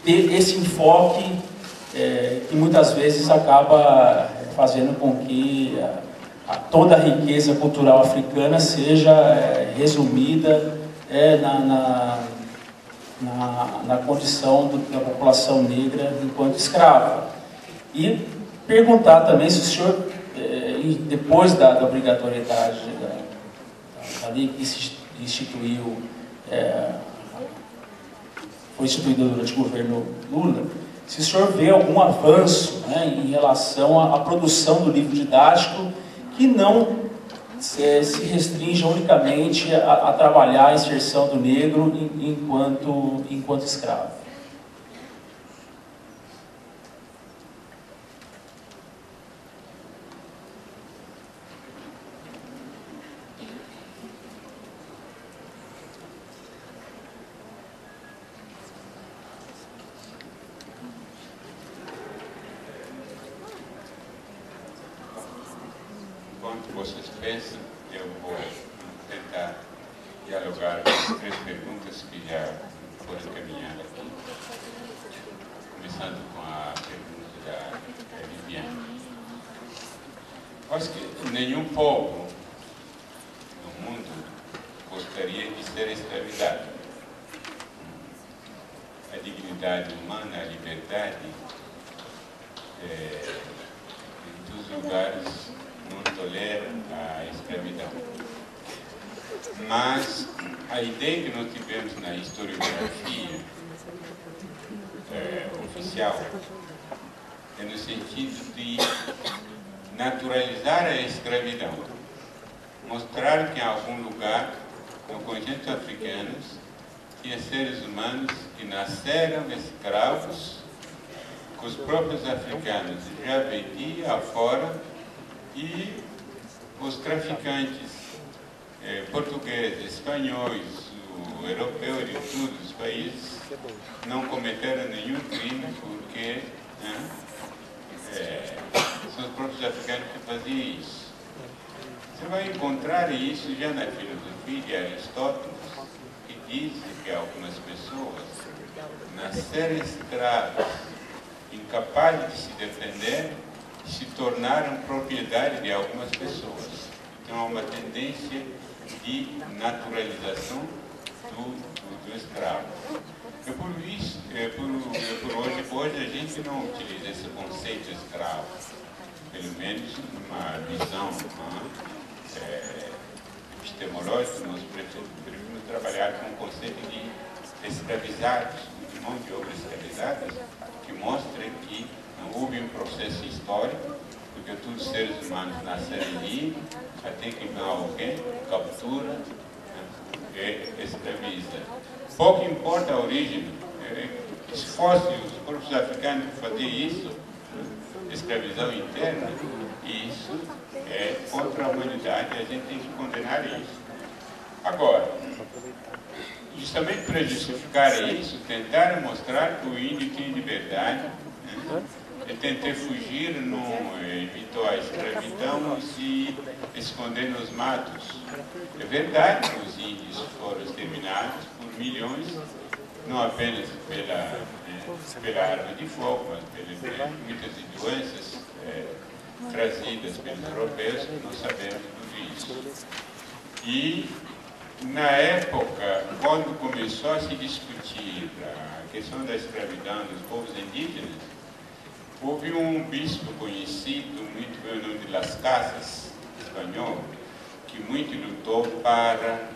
ter esse enfoque que muitas vezes acaba fazendo com que toda a riqueza cultural africana seja resumida na condição da população negra enquanto escrava. E perguntar também se o senhor, depois da obrigatoriedade da lei que se instituiu, foi instituída durante o governo Lula, se o senhor vê algum avanço, né, em relação à produção do livro didático que não se restringe unicamente a trabalhar a inserção do negro enquanto escravo. Enquanto vocês pensam, eu vou tentar dialogar com 3 perguntas que já foram encaminhadas aqui. Começando com a pergunta da Viviane. Eu acho que nenhum povo no mundo gostaria de ser escravizado. A dignidade humana, a liberdade, em todos os lugares não tolera a escravidão. Mas a ideia que nós tivemos na historiografia oficial é no sentido de naturalizar a escravidão, mostrar que em algum lugar no continente africano tinha seres humanos que nasceram escravos, que os próprios africanos já vendiam afora, e os traficantes portugueses, espanhóis, europeus de todos os países não cometeram nenhum crime porque são os próprios africanos que faziam isso. Você vai encontrar isso já na filosofia de Aristóteles, que diz que algumas pessoas nasceram escravas, incapazes de se defender, se tornaram propriedade de algumas pessoas. Então há uma tendência de naturalização do escravo. Hoje a gente não utiliza esse conceito escravo, pelo menos numa visão epistemológica. Nós preferimos trabalhar com o conceito de escravizados, de mão de obra escravizadas, que mostra que não houve um processo histórico, porque todos os seres humanos nasceram livres, até que vem alguém, captura e escraviza. Pouco importa a origem. Se fossem os povos africanos que faziam isso, escravidão interna, isso é contra a humanidade, a gente tem que condenar isso. Agora, justamente para justificar isso, tentaram mostrar que o índio tinha liberdade, ele tentou fugir, não evitou a escravidão e se esconder nos matos. É verdade que os índios foram exterminados por milhões, não apenas pela arma de fogo, mas pelas muitas doenças trazidas pelos europeus, que não sabemos tudo isso. E, na época, quando começou a se discutir a questão da escravidão dos povos indígenas, houve um bispo conhecido, muito bem, o nome de Las Casas, espanhol, que muito lutou para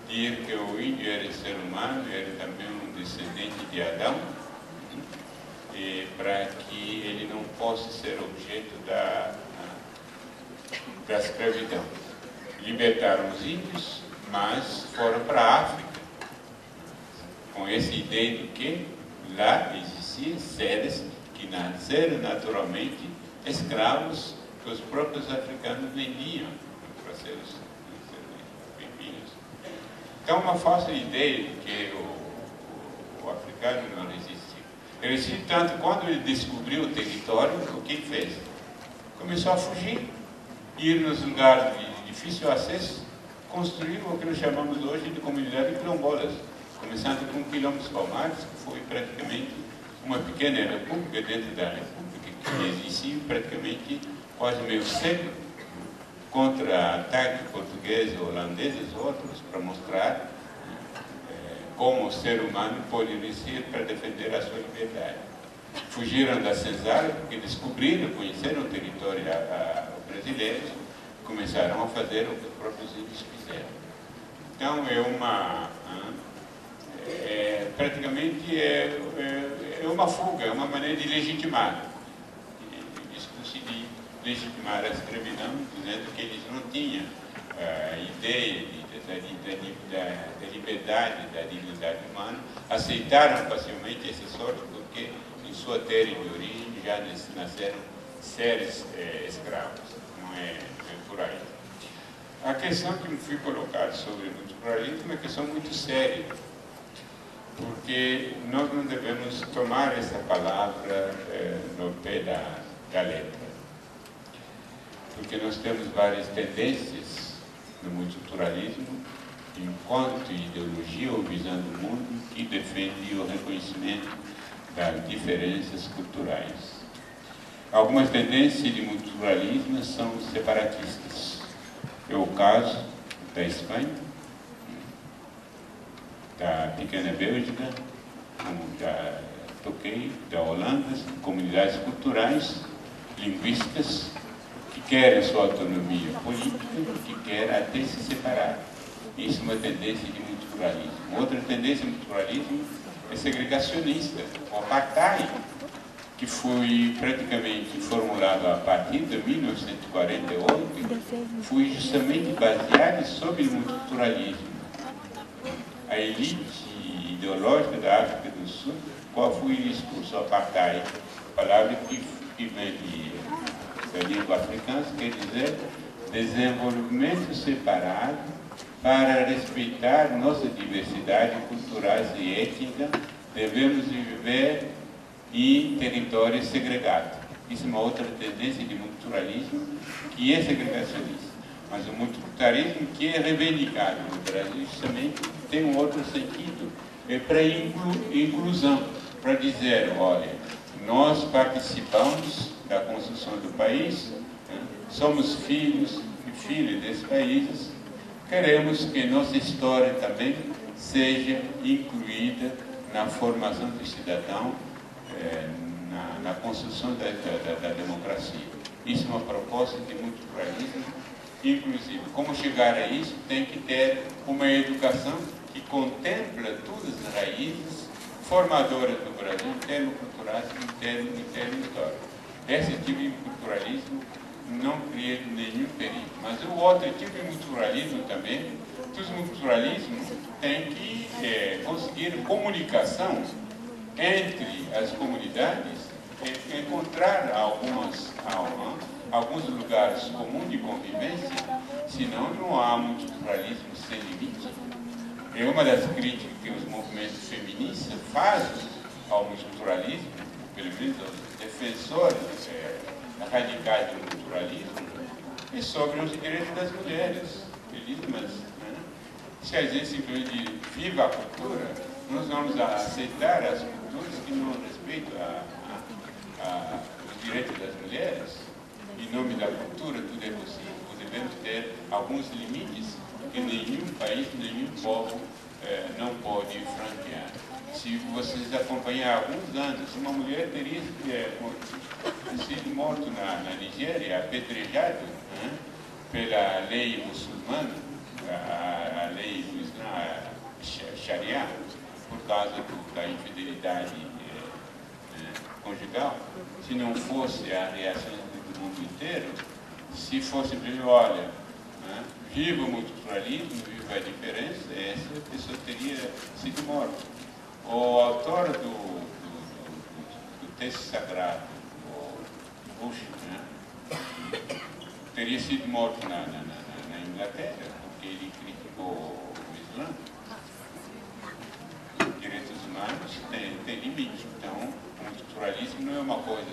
dizer que o índio era ser humano, era também um descendente de Adão, para que ele não possa ser objeto da escravidão. Libertaram os índios, mas foram para a África, com essa ideia de que lá existiam seres que nasceram naturalmente escravos que os próprios africanos vendiam para ser filhos. Então, uma falsa ideia de que o africano não resistiu. Ele resistiu tanto quando ele descobriu o território, o que ele fez? Começou a fugir, ir nos lugares de difícil acesso, construiu o que nós chamamos hoje de comunidade quilombolas, começando com Quilombos Palmares, que foi praticamente uma pequena república dentro da república, que existiu praticamente quase meio século, contra ataques portugueses, holandeses e outros, para mostrar como o ser humano pode resistir para defender a sua liberdade. Fugiram da senzala porque descobriram, conheceram o território brasileiro, começaram a fazer o que os próprios índios fizeram. Então praticamente é uma fuga, é uma maneira de legitimar. Discurso de legitimar a escravidão, dizendo que eles não tinham a ideia da liberdade, da dignidade humana, aceitaram facilmente essa sorte porque em sua terra de origem já nasceram seres escravos. Não é por aí. A questão que me foi colocada sobre o multiculturalismo é uma questão muito séria, porque nós não devemos tomar essa palavra no pé da letra, porque nós temos várias tendências no multiculturalismo enquanto ideologia ou visão do mundo que defende o reconhecimento das diferenças culturais. Algumas tendências de multiculturalismo são separatistas. É o caso da Espanha, da pequena Bélgica, da Holanda, comunidades culturais, linguísticas, que querem sua autonomia política e que querem até se separar. Isso é uma tendência de multiculturalismo. Outra tendência de multiculturalismo é segregacionista, o apartheid, que foi praticamente formulado a partir de 1948, foi justamente baseado sobre o multiculturalismo. A elite ideológica da África do Sul, qual foi o discurso? Apartheid, palavra que vem da língua africana, quer dizer desenvolvimento separado para respeitar nossa diversidade cultural e étnica, devemos viver em territórios segregados. Isso é uma outra tendência de multiculturalismo que é segregacionista. Mas o multiculturalismo que é reivindicado no Brasil justamente tem um outro sentido, é para inclusão, para dizer, olha, nós participamos da construção do país, né? Somos filhos e filhas desses países, queremos que nossa história também seja incluída na formação do cidadão, na construção da democracia. Isso é uma proposta de multiculturalismo inclusive. Como chegar a isso? Tem que ter uma educação que contempla todas as raízes formadoras do Brasil, em termos culturais e em termos históricos. Esse tipo de culturalismo não cria nenhum perigo. Mas o outro tipo de multiculturalismo também, os multiculturalismos têm que conseguir comunicação entre as comunidades, encontrar alguns lugares comuns de convivência, senão não há multiculturalismo sem limite. É uma das críticas que os movimentos feministas fazem ao multiculturalismo, pelo menos aos defensores radicais do multiculturalismo, é sobre os direitos das mulheres. Mas se a gente simplesmente viva a cultura, nós vamos aceitar as culturas que não respeitam os direitos das mulheres. Em nome da cultura, tudo é possível. Devemos ter alguns limites que nenhum país, nenhum povo não pode franquear. Se vocês acompanhar alguns anos, uma mulher teria sido morta na Nigéria, apedrejada pela lei muçulmana, a lei do Islã, a Sharia, por causa da infidelidade conjugal, se não fosse a reação do mundo inteiro, se fosse, olha, viva o multiculturalismo, viva a diferença, essa pessoa teria sido morta. O autor do texto sagrado, o Bush, teria sido morto na Inglaterra, porque ele criticou o Islã. Os direitos humanos têm limite. Então, o multiculturalismo não é uma coisa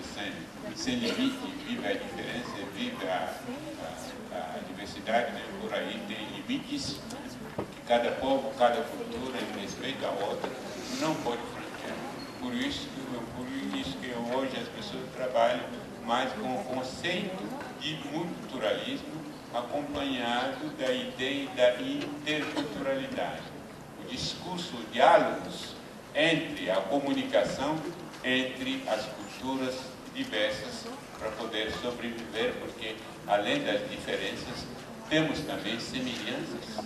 sem limite, viva a diferença, viva a diversidade, né? Por aí tem limites que cada povo, cada cultura, em respeito à outra, não pode franquear. Por isso que hoje as pessoas trabalham mais com o conceito de multiculturalismo acompanhado da ideia da interculturalidade. O discurso, o diálogos entre a comunicação entre as culturas diversas para poder sobreviver, porque além das diferenças temos também semelhanças.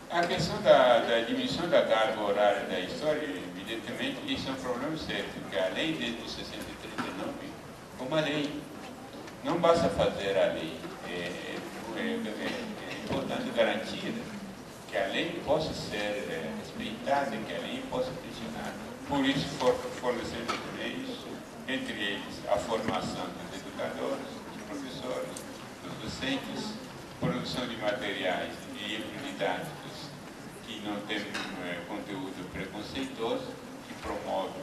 A questão da diminuição da carga horária da história, evidentemente, isso é um problema sério, porque a lei desde 1939, uma lei, não basta fazer a lei, é importante garantir que a lei possa ser respeitada, que a lei possa funcionar. Por isso, fornecemos meios, entre eles a formação dos educadores, dos professores, dos docentes, produção de materiais e livros didáticos que não tem conteúdo preconceituoso, que promove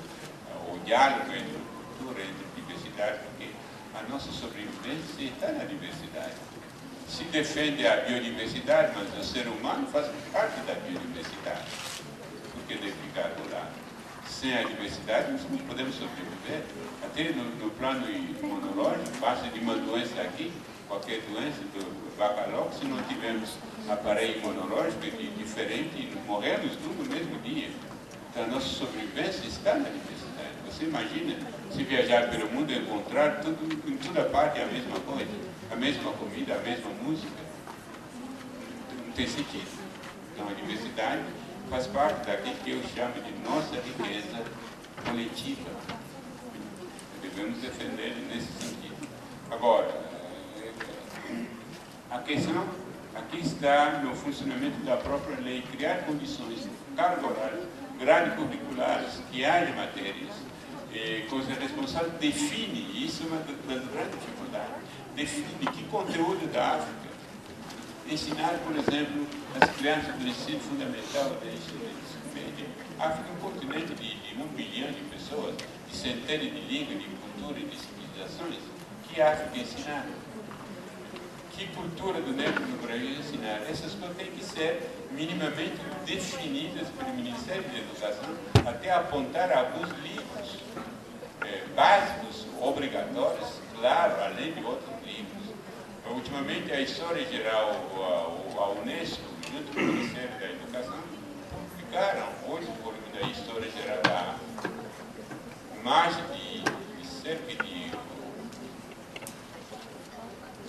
o diálogo entre cultura, entre diversidade, porque a nossa sobrevivência está na diversidade. Se defende a biodiversidade, mas o ser humano faz parte da biodiversidade. Por que deve ficar do lado? Sem a diversidade, nós não podemos sobreviver. Até no plano imunológico, basta de uma doença aqui, qualquer doença do bacalhau, se não tivermos aparelho imunológico diferente, morremos tudo no mesmo dia. Então, a nossa sobrevivência está na diversidade. Você imagina se viajar pelo mundo e encontrar em toda parte a mesma coisa, a mesma comida, a mesma música? Não tem sentido. Então, a diversidade faz parte daquilo que eu chamo de nossa riqueza coletiva. Devemos defender nesse sentido. Agora, a questão aqui está no funcionamento da própria lei, criar condições, carga horária, grade curriculares, que haja matérias, coisa responsável, define, isso é uma das grandes dificuldades, define que conteúdo da África. Ensinar, por exemplo, as crianças do ensino fundamental, da ensino médio. A África é um continente de 1 bilhão de pessoas, de centenas de línguas, de culturas, de civilizações. Que África ensinar? Que cultura do negro no Brasil ensinar? Essas coisas têm que ser minimamente definidas pelo Ministério da Educação, até apontar alguns livros básicos, obrigatórios, claro, além de outros livros. Ultimamente, a História Geral, a Unesco, junto com o Ministério da Educação, publicaram 8 volumes da História Geral, mais de cerca de...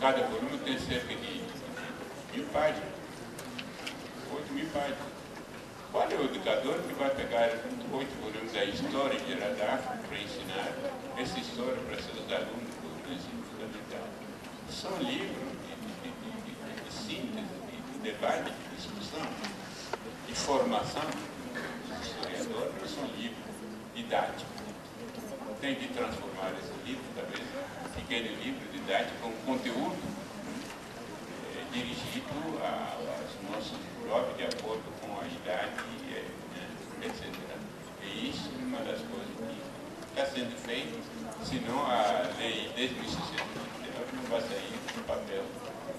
Cada volume tem cerca de 1000 páginas, 8.000 páginas. Qual é o educador que vai pegar 8 volumes da História Geral da África para ensinar essa história para seus alunos do ensino fundamental? São livros de síntese, de debate, de discussão, de formação dos historiadores, são livros didáticos. Tem que transformar esse livro, talvez, pequeno livro didático, com conteúdo dirigido aos nossos jovens, de acordo com a idade, etc. E isso é uma das coisas que está sendo feita, senão a lei desde 1969 não vai sair do papel.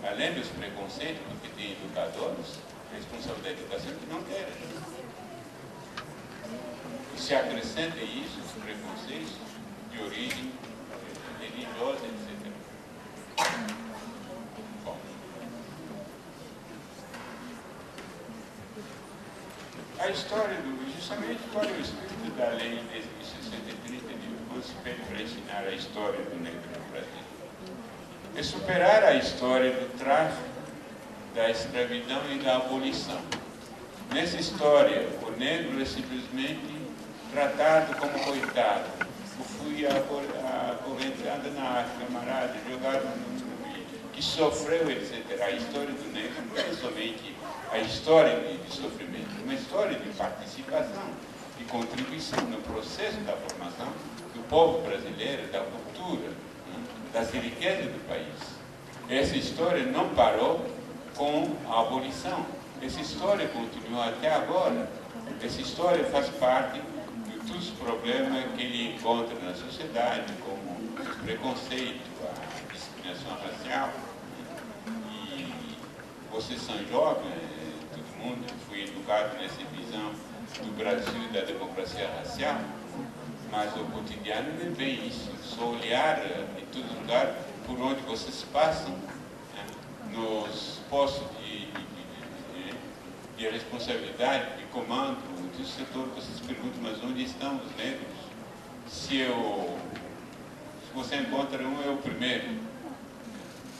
Além dos preconceitos, porque tem educadores, responsáveis da educação, que não querem. E se acrescenta isso, os preconceitos de origem religiosa, etc. Bom. A história justamente qual é o espírito da lei de 1930 de Conselho para ensinar a história do negro no Brasil? É superar a história do tráfico, da escravidão e da abolição. Nessa história, o negro é simplesmente tratado como coitado. Eu fui acorrentado na África, camarada, jogado que sofreu, etc. A história do negro não é somente a história de sofrimento, é uma história de participação, de contribuição no processo da formação do povo brasileiro, da cultura, das riquezas do país. Essa história não parou com a abolição. Essa história continua até agora. Essa história faz parte de todos os problemas que ele encontra na sociedade, como o preconceito, a discriminação racial. E vocês são jovens, todo mundo foi educado nessa visão do Brasil e da democracia racial, mas o cotidiano não é bem isso. Só olhar em todo lugar por onde vocês passam, né, nos postos de responsabilidade, de comando do setor, vocês perguntam, mas onde estão os negros? Se você encontra um, é o primeiro,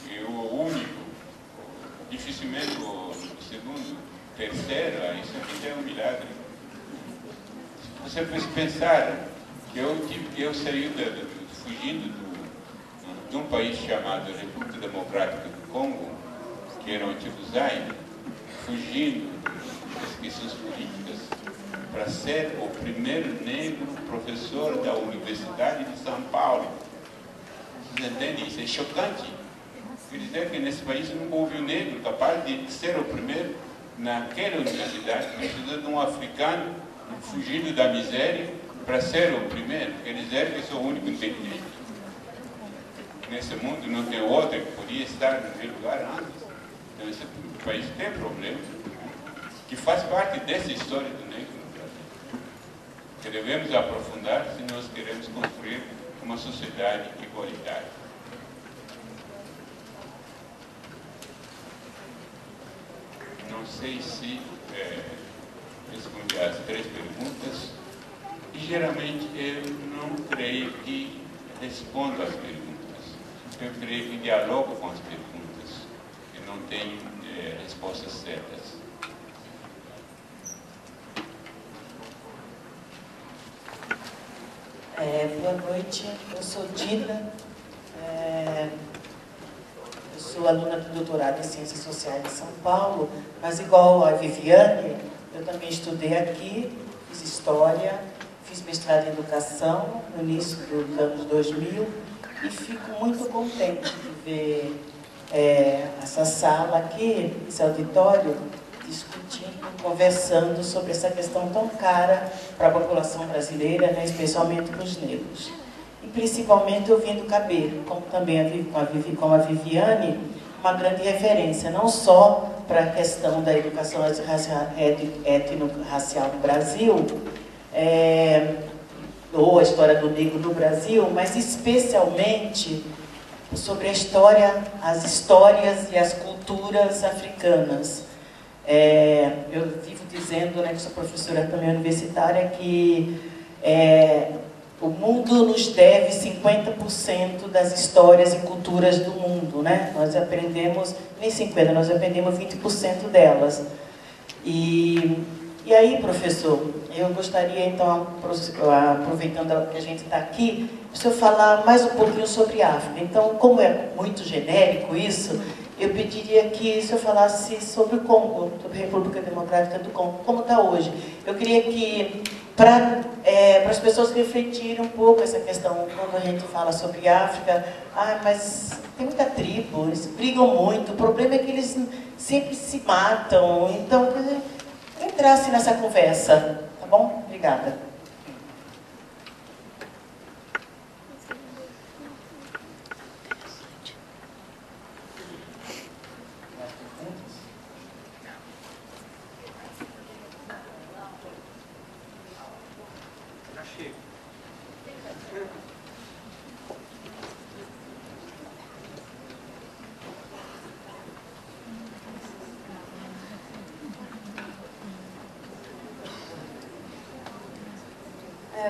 e o único, dificilmente o segundo, terceiro, isso aqui é um milagre. Se você pensar, eu saí fugindo de um país chamado República Democrática do Congo, que era o antigo Zaire, fugindo das questões políticas, para ser o primeiro negro professor da Universidade de São Paulo. Vocês entendem? Isso é chocante. Quer dizer que nesse país não houve um negro capaz de ser o primeiro naquela universidade, precisando de um africano fugindo da miséria para ser o primeiro. Quer dizer que sou o único inteligente. Nesse mundo não tem outro que podia estar no meu lugar antes. Então esse país tem problemas que faz parte dessa história do negro no Brasil, que devemos aprofundar se nós queremos construir uma sociedade igualitária. Não sei se respondi às 3 perguntas, e geralmente eu não creio que respondo às perguntas. Eu creio que dialogo com as perguntas. Eu não tenho respostas certas. Boa noite, eu sou Dina, eu sou aluna do doutorado em Ciências Sociais de São Paulo, mas igual a Viviane, eu também estudei aqui, fiz História, fiz mestrado em Educação no início dos anos 2000 e fico muito contente de ver essa sala aqui, esse auditório, discutindo, conversando sobre essa questão tão cara para a população brasileira, né, especialmente para os negros. E principalmente ouvindo caber, como também com a Viviane, uma grande referência, não só para a questão da educação étnico-racial no Brasil, ou a história do negro no Brasil, mas especialmente sobre a história, as histórias e as culturas africanas. Eu vivo dizendo, né, que sou professora também universitária, que o mundo nos deve 50% das histórias e culturas do mundo, né? Nós aprendemos, nem 50%, nós aprendemos 20% delas. E aí, professor, eu gostaria então, aproveitando que a gente está aqui, o senhor falar mais um pouquinho sobre a África. Então, como é muito genérico isso, eu pediria que o senhor falasse sobre o Congo, sobre a República Democrática do Congo, como está hoje. Eu queria que, para as pessoas refletirem um pouco essa questão, quando a gente fala sobre África, mas tem muita tribo, eles brigam muito, o problema é que eles sempre se matam, então, entrasse nessa conversa, tá bom? Obrigada.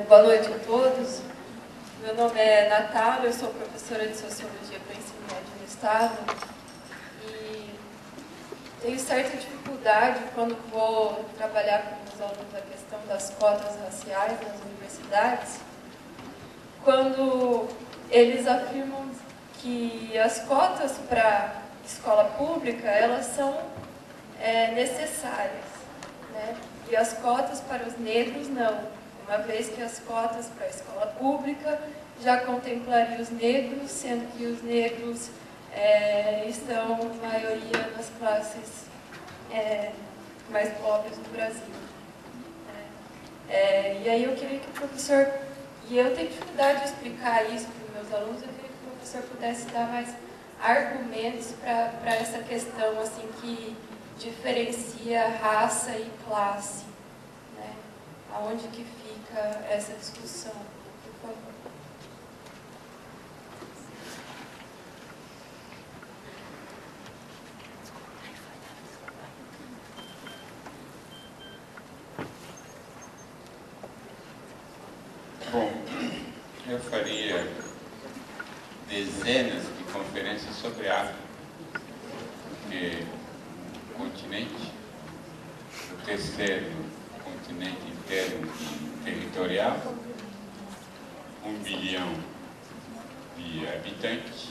Boa noite a todos. Meu nome é Natália, eu sou professora de Sociologia para Ensino Médio no Estado. E tenho certa dificuldade quando vou trabalhar com os alunos a questão das cotas raciais nas universidades, quando eles afirmam que as cotas para escola pública, elas são necessárias, né? E as cotas para os negros não, uma vez que as cotas para a escola pública já contemplariam os negros, sendo que os negros estão, na maioria, nas classes mais pobres do Brasil. E aí eu queria que o professor, e eu tenho dificuldade de explicar isso para os meus alunos, eu queria que o professor pudesse dar mais argumentos para essa questão assim, que diferencia raça e classe, né? Aonde que fica essa discussão, por favor. Bom, eu faria dezenas de conferências sobre a África, porque o continente, o terceiro continente em termos territorial, 1 bilhão de habitantes,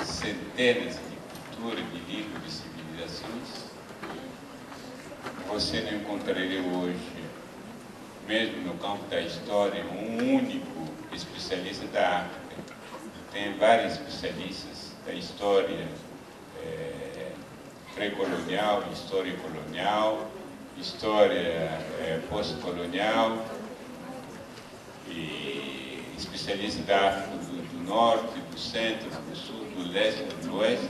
centenas de culturas, de línguas, de civilizações. Você não encontraria hoje, mesmo no campo da história, um único especialista da África. Tem vários especialistas da história pré-colonial, história colonial, história pós-colonial, e especialistas da África do Norte, do Centro, do Sul, do Leste, do Oeste.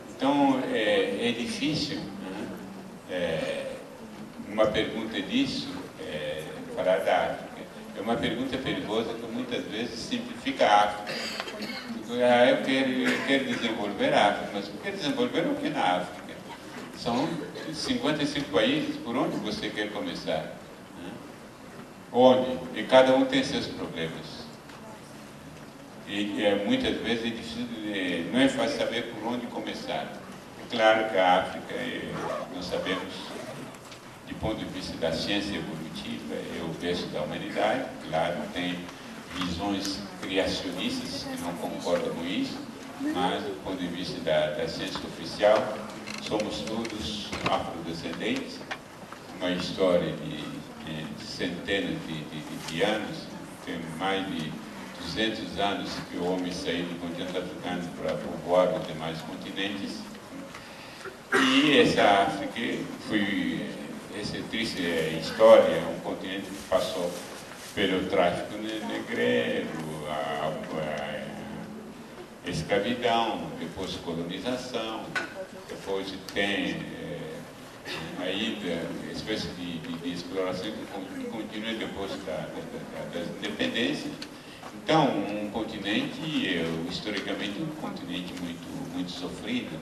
Então, é difícil, né? Uma pergunta disso, falar da África. É uma pergunta perigosa que muitas vezes simplifica a África. Eu quero desenvolver a África, mas por que desenvolver o que na África? São 55 países, por onde você quer começar? Né? Onde? E cada um tem seus problemas. E muitas vezes é difícil, não é fácil saber por onde começar. É claro que a África, nós sabemos, do ponto de vista da ciência evolutiva, é o berço da humanidade. Claro, tem visões criacionistas que não concordam com isso, mas do ponto de vista da ciência oficial, somos todos afrodescendentes, uma história de centenas de anos, tem mais de 200 anos que o homem saiu do continente africano para povoar os demais continentes, e essa África essa triste história, é um continente que passou pelo tráfico negreiro, a escravidão, depois colonização, depois tem ainda espécie de exploração que continua depois das independências. Então, um continente, historicamente, um continente muito sofrido,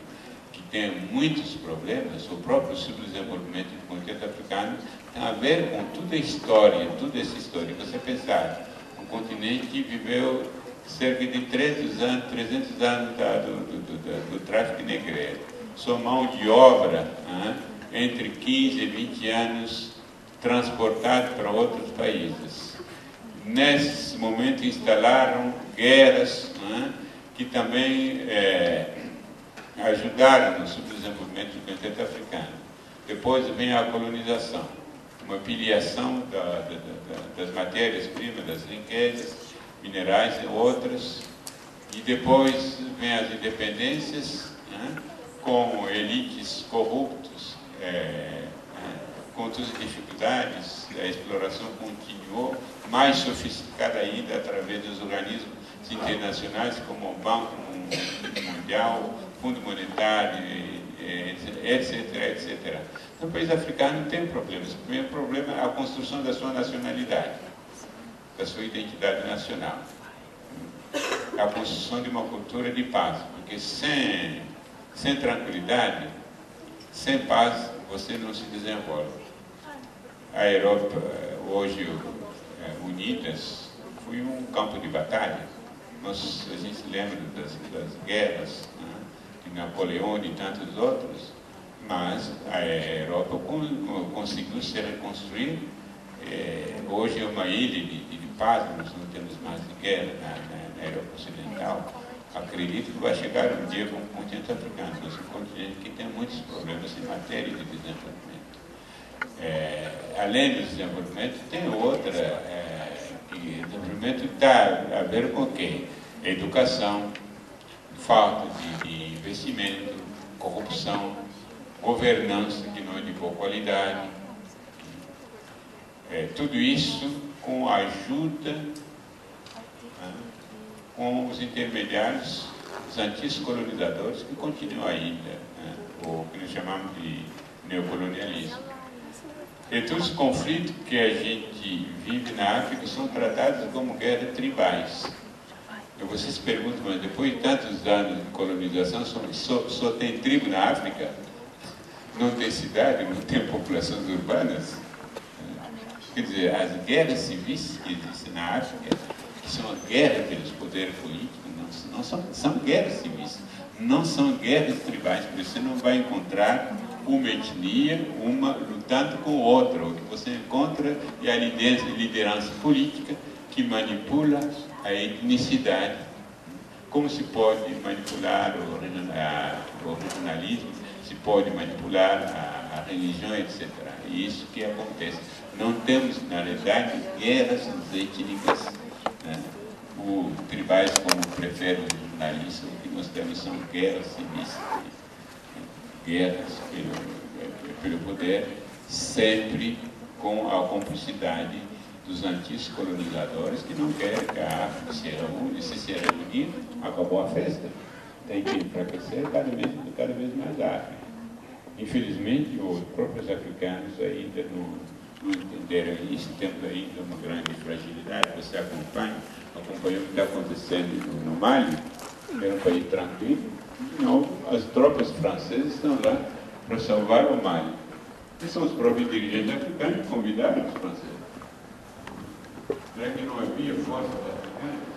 que tem muitos problemas. O próprio subdesenvolvimento do continente africano tem a ver com toda a história, toda essa história. Você pensar, um continente que viveu cerca de 300 anos do tráfico negreiro, sua mão de obra, entre 15 e 20 anos, transportado para outros países. Nesse momento instalaram guerras, que também ajudaram no subdesenvolvimento do continente africano. Depois vem a colonização, uma filiação das matérias-primas, das riquezas, minerais e outras, e depois vem as independências, com elites corruptos, com todas as dificuldades, a exploração continuou, mais sofisticada ainda através dos organismos internacionais como o Banco Mundial, Fundo Monetário, etc, etc. No país africano tem problemas. O primeiro problema é a construção da sua nacionalidade, da sua identidade nacional. A construção de uma cultura de paz, porque sem tranquilidade, sem paz, você não se desenvolve. A Europa, hoje, unidas, foi um campo de batalha. A gente se lembra das guerras, de Napoleão e tantos outros, mas a Europa conseguiu se reconstruir. Hoje é uma ilha de paz, nós não temos mais de guerra na Europa Ocidental. Acredito que vai chegar um dia com o continente africano, mas um continente que tem muitos problemas em matéria de desenvolvimento. Além do desenvolvimento, tem outra. O desenvolvimento está a ver com o quê? Educação, falta de investimento, corrupção, governança que não é de boa qualidade. Tudo isso com a ajuda, com os intermediários, os antigos colonizadores que continuam ainda, o que nós chamamos de neocolonialismo. E todos os conflitos que a gente vive na África são tratados como guerras tribais. E vocês perguntam, mas depois de tantos anos de colonização, só tem tribo na África? Não tem cidade, não tem populações urbanas? Quer dizer, as guerras civis que existem na África, que são a guerra pelos poderes políticos, não são guerras civis, não são guerras tribais, porque você não vai encontrar uma etnia, uma lutando com outra. O que você encontra é a liderança política que manipula a etnicidade. Como se pode manipular o regionalismo, se pode manipular a religião, etc. E isso que acontece. Não temos, na realidade, guerras étnicas, tribais, como preferem os jornalistas. O que nós temos são guerras civis, guerras pelo poder, sempre com a cumplicidade dos antigos colonizadores que não querem que a África se reúne. Se reunir, acabou a festa. Tem que enfraquecer cada vez mais a África. Infelizmente, os próprios africanos ainda não entenderam isso. Temos ainda uma grande fragilidade. Você acompanhou o que está acontecendo no Mali, que era um país tranquilo. Não, as tropas francesas estão lá para salvar o Mali. E são os próprios dirigentes africanos que convidaram os franceses. Será que não havia força africana?